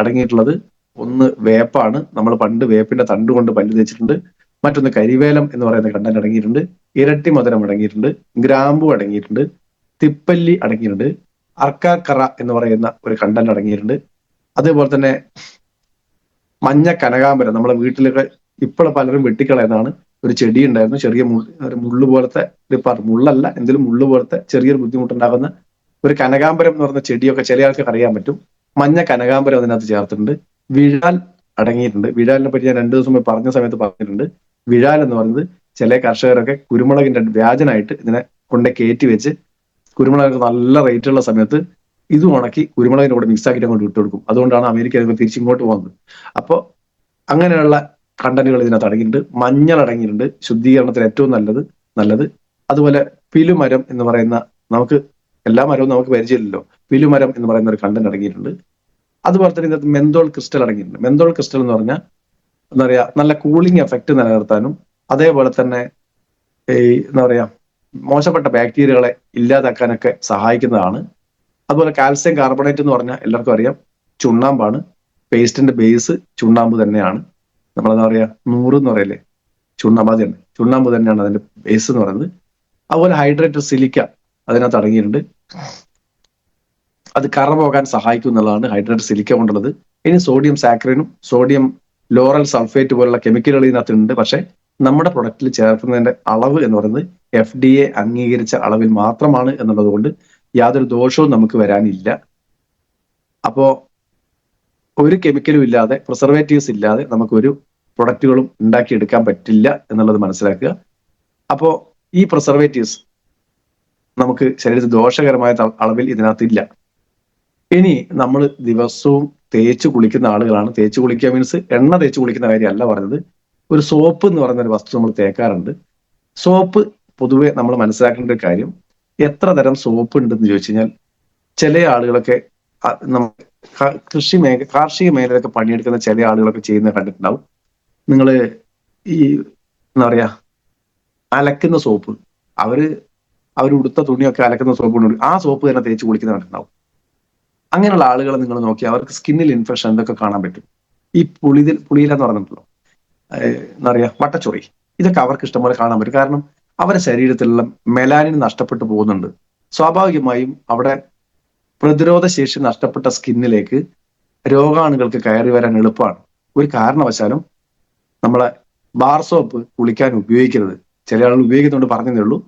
അടങ്ങിയിട്ടുള്ളത്. ഒന്ന് വേപ്പാണ്. നമ്മൾ പണ്ട് വേപ്പിന്റെ തണ്ട് കൊണ്ട് പല്ല് തേച്ചിട്ടുണ്ട്. മറ്റൊന്ന് കരിവേലം എന്ന് പറയുന്ന കണ്ടന്റ് അടങ്ങിയിട്ടുണ്ട്. ഇരട്ടി മധുരം അടങ്ങിയിട്ടുണ്ട്. ഗ്രാമ്പു അടങ്ങിയിട്ടുണ്ട്. തിപ്പല്ലി അടങ്ങിയിട്ടുണ്ട്. അർക്കാക്കറ എന്ന് പറയുന്ന ഒരു കണ്ടന്റ് അടങ്ങിയിട്ടുണ്ട്. അതേപോലെ തന്നെ മഞ്ഞ കനകാമ്പരം, നമ്മളെ വീട്ടിലൊക്കെ ഇപ്പോൾ പലരും വെട്ടിക്കളയുന്നതാണ്. ഒരു ചെടി ഉണ്ടായിരുന്നു, ചെറിയ ഒരു മുള്ളു പോലത്തെ, മുള്ളല്ല എന്തെങ്കിലും മുള്ളു പോലത്തെ ചെറിയൊരു ബുദ്ധിമുട്ടുണ്ടാകുന്ന ഒരു കനകാമ്പരം എന്ന് പറയുന്ന ചെടിയൊക്കെ ചില ആൾക്കാർക്ക് അറിയാൻ പറ്റും. മഞ്ഞ കനകാമ്പരം അതിനകത്ത് ചേർത്തിട്ടുണ്ട്. വിഴാൽ അടങ്ങിയിട്ടുണ്ട്. വിഴാലിനെ പറ്റി ഞാൻ 2 ദിവസം മുമ്പ് പറഞ്ഞ സമയത്ത് പറഞ്ഞിട്ടുണ്ട്. വിഴാൽ എന്ന് പറയുന്നത് ചില കർഷകരൊക്കെ കുരുമുളകിന്റെ വ്യാജനായിട്ട് ഇതിനെ കൊണ്ട് കയറ്റി വെച്ച് കുരുമുളക് നല്ല റേറ്റ് ഉള്ള സമയത്ത് ഇത് ഉണക്കി കുരുമുളകിന്റെ കൂടെ മിക്സ് ആക്കിയിട്ട് അങ്ങോട്ട് വിട്ടുകൊടുക്കും. അതുകൊണ്ടാണ് അമേരിക്ക തിരിച്ചിങ്ങോട്ട് പോകുന്നത്. അപ്പോൾ അങ്ങനെയുള്ള കണ്ടന്റുകൾ ഇതിനകത്ത് അടങ്ങിയിട്ടുണ്ട്. മഞ്ഞൾ അടങ്ങിയിട്ടുണ്ട്, ശുദ്ധീകരണത്തിന് ഏറ്റവും നല്ലത്. അതുപോലെ പിലുമരം എന്ന് പറയുന്ന, നമുക്ക് എല്ലാ മരവും നമുക്ക് പരിചയമില്ലല്ലോ, പിലുമരം എന്ന് പറയുന്ന ഒരു കണ്ടന്റ് അടങ്ങിയിട്ടുണ്ട്. അതുപോലെ തന്നെ ഇതിനകത്ത് മെന്തോൾ ക്രിസ്റ്റൽ അടങ്ങിയിട്ടുണ്ട്. മെന്തോൾ ക്രിസ്റ്റൽ എന്ന് പറഞ്ഞാൽ എന്താ പറയാ നല്ല കൂളിംഗ് എഫക്റ്റ് നിലനിർത്താനും അതേപോലെ തന്നെ എന്താ പറയാ മോശപ്പെട്ട ബാക്ടീരിയകളെ ഇല്ലാതാക്കാനൊക്കെ സഹായിക്കുന്നതാണ്. അതുപോലെ കാൽസ്യം കാർബണേറ്റ് എന്ന് പറഞ്ഞാൽ എല്ലാവർക്കും അറിയാം ചുണ്ണാമ്പാണ്. പേസ്റ്റിന്റെ ബേസ് ചുണ്ണാമ്പ് തന്നെയാണ്. നമ്മളെന്താ പറയാ 100 എന്ന് പറയല്ലേ, ചുണ്ണാമ്പ് തന്നെയാണ് അതിന്റെ ബേസ് എന്ന് പറയുന്നത്. അതുപോലെ ഹൈഡ്രേറ്റഡ് സിലിക്ക അതിനകത്ത് അടങ്ങിയിട്ടുണ്ട്. അത് കറ പോകാൻ സഹായിക്കും എന്നുള്ളതാണ് ഹൈഡ്രേറ്റഡ് സിലിക്ക കൊണ്ടുള്ളത്. ഇനി സോഡിയം സാക്രൈനും സോഡിയം ലോറൽ സൾഫേറ്റ് പോലുള്ള കെമിക്കലുകൾ ഇതിനകത്തുണ്ട്. പക്ഷെ നമ്മുടെ പ്രൊഡക്റ്റിൽ ചേർക്കുന്നതിന്റെ അളവ് എന്ന് പറയുന്നത് FDA അംഗീകരിച്ച അളവിൽ മാത്രമാണ് എന്നുള്ളത് കൊണ്ട് യാതൊരു ദോഷവും നമുക്ക് വരാനില്ല. അപ്പോ ഒരു കെമിക്കലും ഇല്ലാതെ, പ്രിസർവേറ്റീവ്സ് ഇല്ലാതെ നമുക്കൊരു പ്രൊഡക്റ്റുകളും ഉണ്ടാക്കിയെടുക്കാൻ പറ്റില്ല എന്നുള്ളത് മനസ്സിലാക്കുക. അപ്പോ ഈ പ്രിസർവേറ്റീവ്സ് നമുക്ക് ശരീരത്തിൽ ദോഷകരമായ അളവിൽ ഇതിനകത്തില്ല. ഇനി നമ്മൾ ദിവസവും തേച്ച് കുളിക്കുന്ന ആളുകളാണ്. തേച്ച് കുളിക്കുക മീൻസ് എണ്ണ തേച്ച് കുളിക്കുന്ന കാര്യമല്ല പറഞ്ഞത്. ഒരു സോപ്പ് എന്ന് പറയുന്ന ഒരു വസ്തു നമ്മൾ തേക്കാറുണ്ട്. സോപ്പ് പൊതുവെ നമ്മൾ മനസ്സിലാക്കേണ്ട ഒരു കാര്യം, എത്ര തരം സോപ്പ് ഉണ്ടെന്ന് ചോദിച്ചു കഴിഞ്ഞാൽ ചില ആളുകളൊക്കെ കാർഷിക മേഖലയിലൊക്കെ പണിയെടുക്കുന്ന ചില ആളുകളൊക്കെ ചെയ്യുന്ന കണ്ടിട്ടുണ്ടാവും. നിങ്ങൾ ഈ എന്താ പറയാ അലക്കുന്ന സോപ്പ്, അവർ ഉടുത്ത തുണിയൊക്കെ അലക്കുന്ന സോപ്പ് കൊണ്ട് ആ സോപ്പ് തന്നെ തേച്ച് കുളിക്കുന്ന കണ്ടിട്ടുണ്ടാവും. അങ്ങനെയുള്ള ആളുകളെ നിങ്ങൾ നോക്കി അവർക്ക് സ്കിന്നിൽ ഇൻഫെക്ഷൻ എന്തൊക്കെ കാണാൻ പറ്റും. ഈ പുളിയില എന്ന് പറഞ്ഞിട്ടുള്ളൂ, എന്താ പറയാ വട്ടച്ചൊറി, ഇതൊക്കെ അവർക്ക് ഇഷ്ടംപോലെ കാണാൻ പറ്റും. കാരണം അവരുടെ ശരീരത്തിലുള്ള മെലാനിൻ നഷ്ടപ്പെട്ടു പോകുന്നുണ്ട്. സ്വാഭാവികമായും അവിടെ പ്രതിരോധ ശേഷി നഷ്ടപ്പെട്ട സ്കിന്നിലേക്ക് രോഗാണുകൾക്ക് കയറി വരാൻ എളുപ്പമാണ്. ഒരു കാരണവശാലും നമ്മളെ ബാർ സോപ്പ് കുളിക്കാൻ ഉപയോഗിക്കരുത്. ചില ആളുകൾ ഉപയോഗിക്കുന്നുണ്ട് പറഞ്ഞതേ ഉള്ളൂ.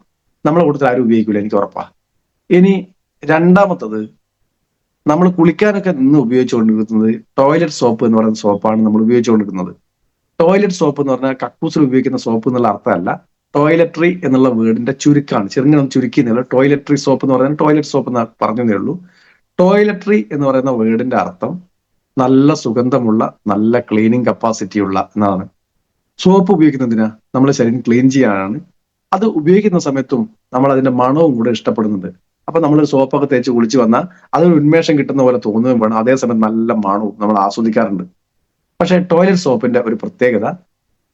നമ്മളെ കൂട്ടത്തിൽ ആരും ഉപയോഗിക്കില്ല, എനിക്ക് ഉറപ്പാ. ഇനി രണ്ടാമത്തത്, നമ്മൾ കുളിക്കാനൊക്കെ നിന്ന് ഉപയോഗിച്ചുകൊണ്ടിരിക്കുന്നത് ടോയ്ലറ്റ് സോപ്പ് എന്ന് പറയുന്ന സോപ്പാണ് നമ്മൾ ഉപയോഗിച്ചുകൊണ്ടിരിക്കുന്നത്. ടോയ്ലറ്റ് സോപ്പ് എന്ന് പറഞ്ഞാൽ കക്കൂസിൽ ഉപയോഗിക്കുന്ന സോപ്പ് എന്നുള്ള അർത്ഥമല്ല. ടോയ്ലറ്ററി എന്നുള്ള വേർഡിന്റെ ചുരുക്കമാണ്. ചെറുങ്ങനെ ചുരുക്കിയെന്നുള്ള ടോയ്ലറ്ററി സോപ്പ് എന്ന് പറയുന്നത് ടോയ്ലറ്റ് സോപ്പ് എന്ന് പറഞ്ഞതേ ഉള്ളൂ. ടോയ്ലറ്ററി എന്ന് പറയുന്ന വേർഡിന്റെ അർത്ഥം നല്ല സുഗന്ധമുള്ള, നല്ല ക്ലീനിങ് കപ്പാസിറ്റി ഉള്ള എന്നാണ്. സോപ്പ് ഉപയോഗിക്കുന്നതിനാ നമ്മൾ ശരീരം ക്ലീൻ ചെയ്യാനാണ്. അത് ഉപയോഗിക്കുന്ന സമയത്തും നമ്മൾ അതിന്റെ മണവും കൂടെ ഇഷ്ടപ്പെടുന്നുണ്ട്. അപ്പൊ നമ്മൾ സോപ്പൊക്കെ തേച്ച് കുളിച്ച് വന്നാൽ അതൊരു ഉന്മേഷം കിട്ടുന്ന പോലെ തോന്നുകയും വേണം. അതേസമയം നല്ല മണവും നമ്മൾ ആസ്വദിക്കാറുണ്ട്. പക്ഷെ ടോയ്ലറ്റ് സോപ്പിന്റെ ഒരു പ്രത്യേകത,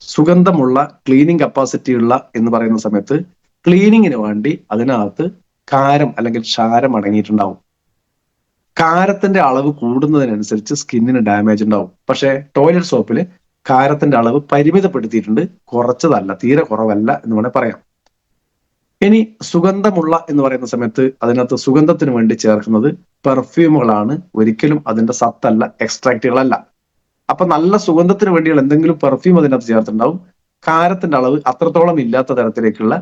സുഗന്ധമുള്ള ക്ലീനിങ് കപ്പാസിറ്റി ഉള്ള എന്ന് പറയുന്ന സമയത്ത് ക്ലീനിങ്ങിന് വേണ്ടി അതിനകത്ത് കാരം അല്ലെങ്കിൽ ക്ഷാരം അടങ്ങിയിട്ടുണ്ടാവും. കാരത്തിന്റെ അളവ് കൂടുന്നതിനനുസരിച്ച് സ്കിന്നിന് ഡാമേജ് ഉണ്ടാവും. പക്ഷെ ടോയ്ലറ്റ് സോപ്പിൽ കാരത്തിന്റെ അളവ് പരിമിതപ്പെടുത്തിയിട്ടുണ്ട്, കുറച്ചതല്ല, തീരെ കുറവല്ല എന്ന് വേണേൽ പറയാം. ഇനി സുഗന്ധമുള്ള എന്ന് പറയുന്ന സമയത്ത് അതിനകത്ത് സുഗന്ധത്തിന് വേണ്ടി ചേർക്കുന്നത് പെർഫ്യൂമുകളാണ്, ഒരിക്കലും അതിന്റെ സത്തല്ല, എക്സ്ട്രാക്റ്റുകളല്ല. അപ്പൊ നല്ല സുഗന്ധത്തിന് വേണ്ടിയുള്ള എന്തെങ്കിലും പെർഫ്യൂം അതിനകത്ത് ചേർത്തിട്ടുണ്ടാവും. കാരത്തിന്റെ അളവ് അത്രത്തോളം ഇല്ലാത്ത തരത്തിലേക്കുള്ള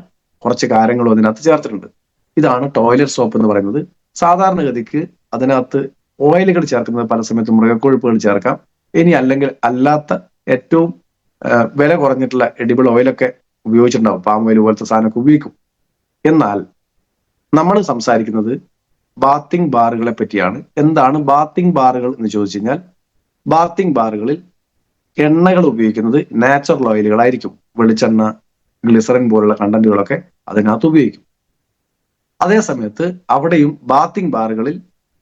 കുറച്ച് കാരങ്ങളും അതിനകത്ത് ചേർത്തിട്ടുണ്ട്. ഇതാണ് ടോയ്ലറ്റ് സോപ്പ് എന്ന് പറയുന്നത്. സാധാരണഗതിക്ക് അതിനകത്ത് ഓയിലുകൾ ചേർക്കുന്നത് പല സമയത്തും മൃഗക്കൊഴുപ്പുകൾ ചേർക്കാം. ഇനി അല്ലെങ്കിൽ അല്ലാത്ത ഏറ്റവും വില കുറഞ്ഞിട്ടുള്ള എഡിബിൾ ഓയിലൊക്കെ ഉപയോഗിച്ചിട്ടുണ്ടാവും. പാം ഓയിൽ പോലത്തെ സാധനമൊക്കെ ഉപയോഗിക്കും. എന്നാൽ നമ്മൾ സംസാരിക്കുന്നത് ബാത്തിങ് ബാറുകളെ പറ്റിയാണ്. എന്താണ് ബാത്തിങ് ബാറുകൾ എന്ന് ചോദിച്ചു കഴിഞ്ഞാൽ, ബാത്തിങ് ബാറുകളിൽ എണ്ണകൾ ഉപയോഗിക്കുന്നത് നാച്ചുറൽ ഓയിലുകളായിരിക്കും. വെളിച്ചെണ്ണ, ഗ്ലിസറിൻ പോലുള്ള കണ്ടന്റുകളൊക്കെ അതിനകത്ത് ഉപയോഗിക്കും. അതേ സമയത്ത് അവിടെയും ബാത്തിങ് ബാറുകളിൽ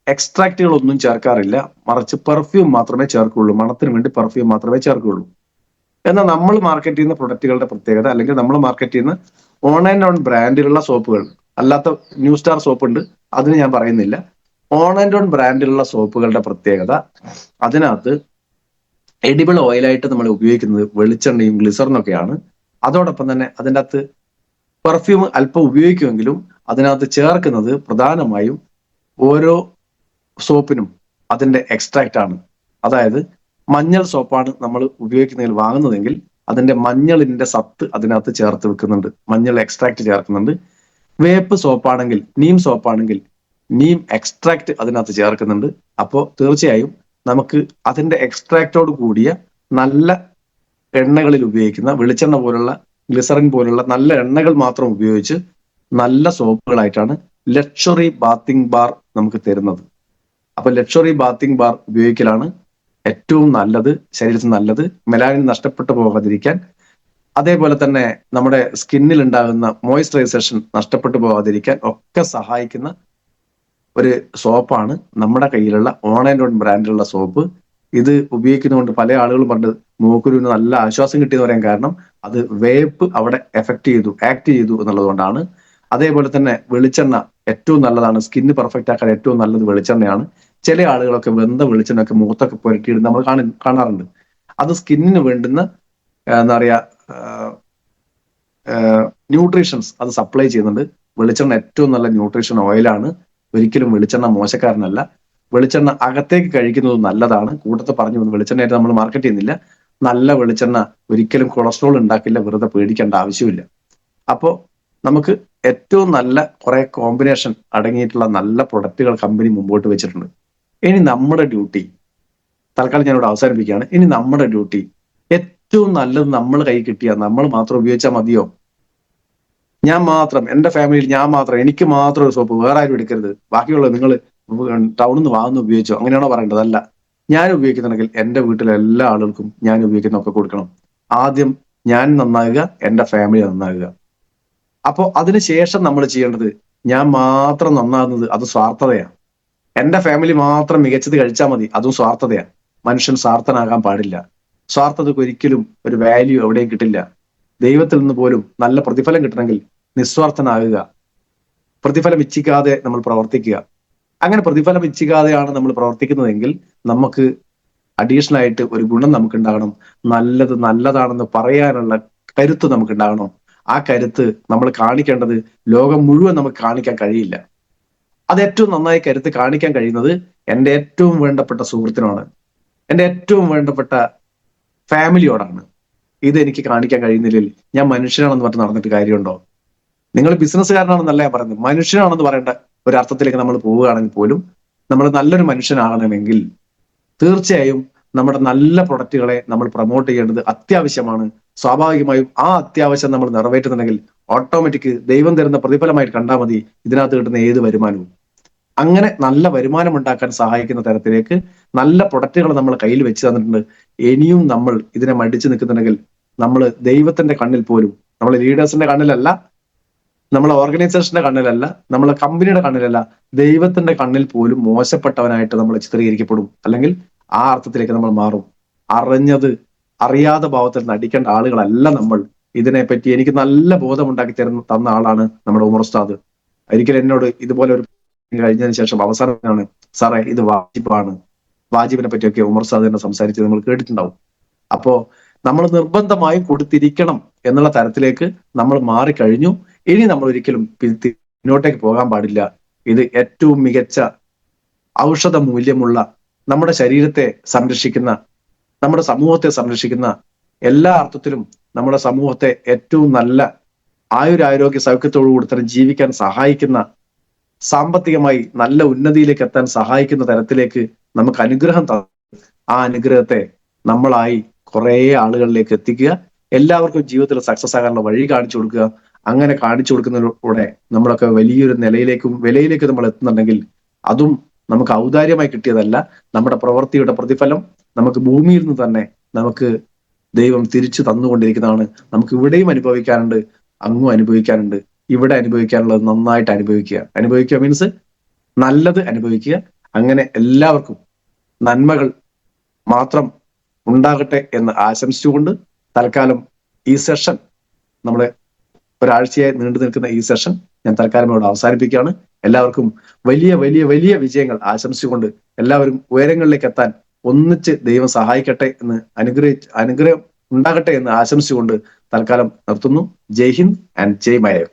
എക്സ്ട്രാക്റ്റുകൾ ഒന്നും ചേർക്കാറില്ല, മറിച്ച് പെർഫ്യൂം മാത്രമേ ചേർക്കുള്ളൂ. മണത്തിന് വേണ്ടി പെർഫ്യൂം മാത്രമേ ചേർക്കുള്ളൂ. എന്നാൽ നമ്മൾ മാർക്കറ്റ് ചെയ്യുന്ന പ്രൊഡക്റ്റുകളുടെ പ്രത്യേകത, അല്ലെങ്കിൽ നമ്മൾ മാർക്കറ്റ് ചെയ്യുന്ന ഓൺ ആൻഡ് ഓൺ ബ്രാൻഡിലുള്ള സോപ്പുകൾ, അല്ലാത്ത ന്യൂ സ്റ്റാർ സോപ്പ് ഉണ്ട്, അതിന് ഞാൻ പറയുന്നില്ല. ഓൺ ആൻഡ് ഓൺ ബ്രാൻഡിലുള്ള സോപ്പുകളുടെ പ്രത്യേകത, അതിനകത്ത് എഡിബിൾ ഓയിലായിട്ട് നമ്മൾ ഉപയോഗിക്കുന്നത് വെളിച്ചെണ്ണയും ഗ്ലിസറിനൊക്കെയാണ്. അതോടൊപ്പം തന്നെ അതിൻ്റെ അകത്ത് പെർഫ്യൂം അല്പം ഉപയോഗിക്കുമെങ്കിലും അതിനകത്ത് ചേർക്കുന്നത് പ്രധാനമായും ഓരോ സോപ്പിനും അതിന്റെ എക്സ്ട്രാക്റ്റ് ആണ്. അതായത് മഞ്ഞൾ സോപ്പാണ് നമ്മൾ ഉപയോഗിക്കുന്നതിൽ വാങ്ങുന്നതെങ്കിൽ അതിന്റെ മഞ്ഞളിന്റെ സത്ത് അതിനകത്ത് ചേർത്ത് വെക്കുന്നുണ്ട്, മഞ്ഞൾ എക്സ്ട്രാക്ട് ചേർക്കുന്നുണ്ട്. വേപ്പ് സോപ്പാണെങ്കിൽ, നീം സോപ്പാണെങ്കിൽ നീം എക്സ്ട്രാക്ട് അതിനകത്ത് ചേർക്കുന്നുണ്ട്. അപ്പോൾ തീർച്ചയായും നമുക്ക് അതിന്റെ എക്സ്ട്രാക്റ്റോട് കൂടിയ നല്ല എണ്ണകളിൽ ഉപയോഗിക്കുന്ന വെളിച്ചെണ്ണ പോലുള്ള, ഗ്ലിസറിൻ പോലുള്ള നല്ല എണ്ണകൾ മാത്രം ഉപയോഗിച്ച് നല്ല സോപ്പുകളായിട്ടാണ് ലക്ഷറി ബാത്തിങ് ബാർ നമുക്ക് തരുന്നത്. അപ്പൊ ലക്ഷറി ബാത്തിങ് ബാർ ഉപയോഗിക്കലാണ് ഏറ്റവും നല്ലത്, ശരീരത്തിന് നല്ലത്, മെലാനിൻ നഷ്ടപ്പെട്ടു പോകാതിരിക്കാൻ. അതേപോലെ തന്നെ നമ്മുടെ സ്കിന്നിൽ ഉണ്ടാകുന്ന മോയ്സ്ചറൈസേഷൻ നഷ്ടപ്പെട്ടു പോകാതിരിക്കാൻ ഒക്കെ സഹായിക്കുന്ന ഒരു സോപ്പാണ് നമ്മുടെ കയ്യിലുള്ള ഓൺ ആൻഡ് ഓൺ ബ്രാൻഡിലുള്ള സോപ്പ്. ഇത് ഉപയോഗിക്കുന്നതുകൊണ്ട് പല ആളുകളും പണ്ട് മൂക്കുരുവിന് നല്ല ആശ്വാസം കിട്ടിയെന്ന് പറയാൻ കാരണം അത് വേപ്പ് അവിടെ ആക്ട് ചെയ്തു എന്നുള്ളത് കൊണ്ടാണ്. അതേപോലെ തന്നെ വെളിച്ചെണ്ണ ഏറ്റവും നല്ലതാണ്, സ്കിന്ന് പെർഫെക്റ്റ് ആക്കാൻ ഏറ്റവും നല്ലത് വെളിച്ചെണ്ണയാണ്. ചില ആളുകളൊക്കെ വെന്ത വെളിച്ചെണ്ണയൊക്കെ മുഖത്തൊക്കെ പുരട്ടിയിടുന്ന നമ്മൾ കാണാറുണ്ട്. അത് സ്കിന്നിന് വേണ്ടുന്ന എന്താ പറയാ ന്യൂട്രീഷൻസ് അത് സപ്ലൈ ചെയ്യുന്നുണ്ട്. വെളിച്ചെണ്ണ ഏറ്റവും നല്ല ന്യൂട്രീഷൻ ഓയിലാണ്. ഒരിക്കലും വെളിച്ചെണ്ണ മോശക്കാരനല്ല. വെളിച്ചെണ്ണ അകത്തേക്ക് കഴിക്കുന്നത് നല്ലതാണ്. കൂട്ടത്തിൽ പറഞ്ഞു പോകുന്നു, വെളിച്ചെണ്ണയായിട്ട് നമ്മൾ മാർക്കറ്റ് ചെയ്യുന്നില്ല. നല്ല വെളിച്ചെണ്ണ ഒരിക്കലും കൊളസ്ട്രോൾ ഉണ്ടാക്കില്ല, വെറുതെ പേടിക്കേണ്ട ആവശ്യമില്ല. അപ്പോൾ നമുക്ക് ഏറ്റവും നല്ല കുറെ കോമ്പിനേഷൻ അടങ്ങിയിട്ടുള്ള നല്ല പ്രൊഡക്റ്റുകൾ കമ്പനി മുമ്പോട്ട് വെച്ചിട്ടുണ്ട്. ഇനി നമ്മുടെ ഡ്യൂട്ടി, തൽക്കാലം ഞാനിവിടെ അവസാനിപ്പിക്കുകയാണ്. ഇനി നമ്മുടെ ഡ്യൂട്ടി ഏറ്റവും നല്ലത് നമ്മൾ കൈ കിട്ടിയാൽ നമ്മൾ മാത്രം ഉപയോഗിച്ചാൽ മതിയോ? ഞാൻ മാത്രം, എന്റെ ഫാമിലിയിൽ ഞാൻ മാത്രം, എനിക്ക് മാത്രം ഒരു സോപ്പ്, വേറെ ആരും എടുക്കരുത്, ബാക്കിയുള്ളത് നിങ്ങൾ ടൗണിൽ നിന്ന് വാങ്ങുന്ന ഉപയോഗിച്ചോ, അങ്ങനെയാണോ പറയേണ്ടതല്ല. ഞാൻ ഉപയോഗിക്കുന്നുണ്ടെങ്കിൽ എന്റെ വീട്ടിലെ എല്ലാ ആളുകൾക്കും ഞാൻ ഉപയോഗിക്കുന്നതൊക്കെ കൊടുക്കണം. ആദ്യം ഞാൻ നന്നാകുക, എന്റെ ഫാമിലി നന്നാകുക. അപ്പോൾ അതിനുശേഷം നമ്മൾ ചെയ്യേണ്ടത്, ഞാൻ മാത്രം നന്നാകുന്നത് അത് സ്വാർത്ഥതയാണ്. എന്റെ ഫാമിലി മാത്രം മികച്ചത് കഴിച്ചാൽ മതി, അതും സ്വാർത്ഥതയാണ്. മനുഷ്യൻ സ്വാർത്ഥനാകാൻ പാടില്ല. സ്വാർത്ഥതയ്ക്ക് ഒരിക്കലും ഒരു വാല്യൂ എവിടെയും കിട്ടില്ല. ദൈവത്തിൽ നിന്ന് പോലും നല്ല പ്രതിഫലം കിട്ടണമെങ്കിൽ നിസ്വാർത്ഥനാകുക, പ്രതിഫലം ഇച്ഛിക്കാതെ നമ്മൾ പ്രവർത്തിക്കുക. അങ്ങനെ പ്രതിഫലം ഇച്ഛിക്കാതെയാണ് നമ്മൾ പ്രവർത്തിക്കുന്നതെങ്കിൽ നമുക്ക് അഡീഷണൽ ആയിട്ട് ഒരു ഗുണം നമുക്ക് ഉണ്ടാകണം. നല്ലത് നല്ലതാണെന്ന് പറയാനുള്ള കരുത്ത് നമുക്ക് ഉണ്ടാകണം. ആ കരുത്ത് നമ്മൾ കാണിക്കേണ്ടത് ലോകം മുഴുവൻ നമുക്ക് കാണിക്കാൻ കഴിയില്ല. അത് ഏറ്റവും നന്നായി കരുത്ത് കാണിക്കാൻ കഴിയുന്നത് എൻ്റെ ഏറ്റവും വേണ്ടപ്പെട്ട സുഹൃത്തിനോടാണ്, എൻ്റെ ഏറ്റവും വേണ്ടപ്പെട്ട ഫാമിലിയോടാണ്. ഇത് എനിക്ക് കാണിക്കാൻ കഴിയുന്നില്ലെങ്കിൽ ഞാൻ മനുഷ്യനാണെന്ന് പറഞ്ഞ് നടന്നിട്ട് കാര്യമുണ്ടോ? നിങ്ങൾ ബിസിനസ്സുകാരനാണെന്നല്ല ഞാൻ പറയുന്നത്, മനുഷ്യനാണെന്ന് പറയേണ്ട ഒരു അർത്ഥത്തിലേക്ക് നമ്മൾ പോവുകയാണെങ്കിൽ പോലും നമ്മൾ നല്ലൊരു മനുഷ്യനാകണമെങ്കിൽ തീർച്ചയായും നമ്മുടെ നല്ല പ്രൊഡക്റ്റുകളെ നമ്മൾ പ്രൊമോട്ട് ചെയ്യേണ്ടത് അത്യാവശ്യമാണ്. സ്വാഭാവികമായും ആ അത്യാവശ്യം നമ്മൾ നിറവേറ്റുന്നുണ്ടെങ്കിൽ ഓട്ടോമാറ്റിക് ദൈവം തരുന്ന പ്രതിഫലമായിട്ട് കണ്ടാൽ മതി ഇതിനകത്ത് കിട്ടുന്ന ഏത് വരുമാനവും. അങ്ങനെ നല്ല വരുമാനം ഉണ്ടാക്കാൻ സഹായിക്കുന്ന തരത്തിലേക്ക് നല്ല പ്രൊഡക്റ്റുകൾ നമ്മൾ കയ്യിൽ വെച്ച് തന്നിട്ടുണ്ട്. ഇനിയും നമ്മൾ ഇതിനെ മടിച്ചു നിൽക്കുന്നുണ്ടെങ്കിൽ നമ്മൾ ദൈവത്തിന്റെ കണ്ണിൽ പോലും, നമ്മളെ ലീഡേഴ്സിന്റെ കണ്ണിലല്ല, നമ്മളെ ഓർഗനൈസേഷന്റെ കണ്ണിലല്ല, നമ്മളെ കമ്പനിയുടെ കണ്ണിലല്ല, ദൈവത്തിന്റെ കണ്ണിൽ പോലും മോശപ്പെട്ടവനായിട്ട് നമ്മൾ ചിത്രീകരിക്കപ്പെടും. അല്ലെങ്കിൽ ആ അർത്ഥത്തിലേക്ക് നമ്മൾ മാറും. അറിയാതെ ഭാവത്തിൽ നടിക്കേണ്ട ആളുകളല്ല നമ്മൾ. ഇതിനെപ്പറ്റി എനിക്ക് നല്ല ബോധമുണ്ടാക്കി തന്ന ആളാണ് നമ്മുടെ ഉമർ ഉസ്താദ്. ഒരിക്കലും എന്നോട് ഇതുപോലെ ഒരു കഴിഞ്ഞതിന് ശേഷം അവസാനമാണ്, സാറേ ഇത് വാജിബാണ്, വാജിബിനെ പറ്റിയൊക്കെ ഉമർ ഉസ്താദ് തന്നെ സംസാരിച്ചത് നിങ്ങൾ കേട്ടിട്ടുണ്ടാവും. അപ്പോ നമ്മൾ നിർബന്ധമായും കൊടുത്തിരിക്കണം എന്നുള്ള തരത്തിലേക്ക് നമ്മൾ മാറിക്കഴിഞ്ഞു. ഇനി നമ്മൾ ഒരിക്കലും പിന്നോട്ടേക്ക് പോകാൻ പാടില്ല. ഇത് ഏറ്റവും മികച്ച ഔഷധ മൂല്യമുള്ള, നമ്മുടെ ശരീരത്തെ സംരക്ഷിക്കുന്ന നമ്മുടെ സമൂഹത്തെ സംരക്ഷിക്കുന്ന, എല്ലാ അർത്ഥത്തിലും നമ്മുടെ സമൂഹത്തെ ഏറ്റവും നല്ല ആയുരാരോഗ്യ സൗഖ്യത്തോടു കൂടി തന്നെ ജീവിക്കാൻ സഹായിക്കുന്ന, സാമ്പത്തികമായി നല്ല ഉന്നതിയിലേക്ക് എത്താൻ സഹായിക്കുന്ന തരത്തിലേക്ക് നമുക്ക് അനുഗ്രഹം ആ അനുഗ്രഹത്തെ നമ്മളായി കുറെ ആളുകളിലേക്ക് എത്തിക്കുക, എല്ലാവർക്കും ജീവിതത്തിൽ സക്സസ് ആകാനുള്ള വഴി കാണിച്ചു കൊടുക്കുക. അങ്ങനെ കാണിച്ചു കൊടുക്കുന്നതിലൂടെ നമ്മളൊക്കെ വലിയൊരു വിലയിലേക്ക് നമ്മൾ എത്തുന്നുണ്ടെങ്കിൽ അതും നമുക്ക് ഔദാര്യമായി കിട്ടിയതല്ല. നമ്മുടെ പ്രവൃത്തിയുടെ പ്രതിഫലം നമുക്ക് ഭൂമിയിൽ നിന്ന് തന്നെ നമുക്ക് ദൈവം തിരിച്ചു തന്നുകൊണ്ടിരിക്കുന്നതാണ്. നമുക്ക് ഇവിടെയും അനുഭവിക്കാനുണ്ട്, അങ്ങും അനുഭവിക്കാനുണ്ട്. ഇവിടെ അനുഭവിക്കാനുള്ളത് നന്നായിട്ട് അനുഭവിക്കുക മീൻസ് നല്ലത് അനുഭവിക്കുക. അങ്ങനെ എല്ലാവർക്കും നന്മകൾ മാത്രം ഉണ്ടാകട്ടെ എന്ന് ആശംസിച്ചുകൊണ്ട് തൽക്കാലം ഈ സെഷൻ, നമ്മുടെ ഒരാഴ്ചയായി നീണ്ടു നിൽക്കുന്ന ഈ സെഷൻ ഞാൻ തൽക്കാലം ഇവിടെ അവസാനിപ്പിക്കുകയാണ്. എല്ലാവർക്കും വലിയ വലിയ വലിയ വിജയങ്ങൾ ആശംസിച്ചുകൊണ്ട് എല്ലാവരും ഉയരങ്ങളിലേക്ക് എത്താൻ ഒന്നിച്ച് ദൈവം സഹായിക്കട്ടെ എന്ന് അനുഗ്രഹം ഉണ്ടാകട്ടെ എന്ന് ആശംസിച്ചുകൊണ്ട് തൽക്കാലം നിർത്തുന്നു. ജയ് ഹിന്ദ് ആൻഡ് ജയ് മലയാളം.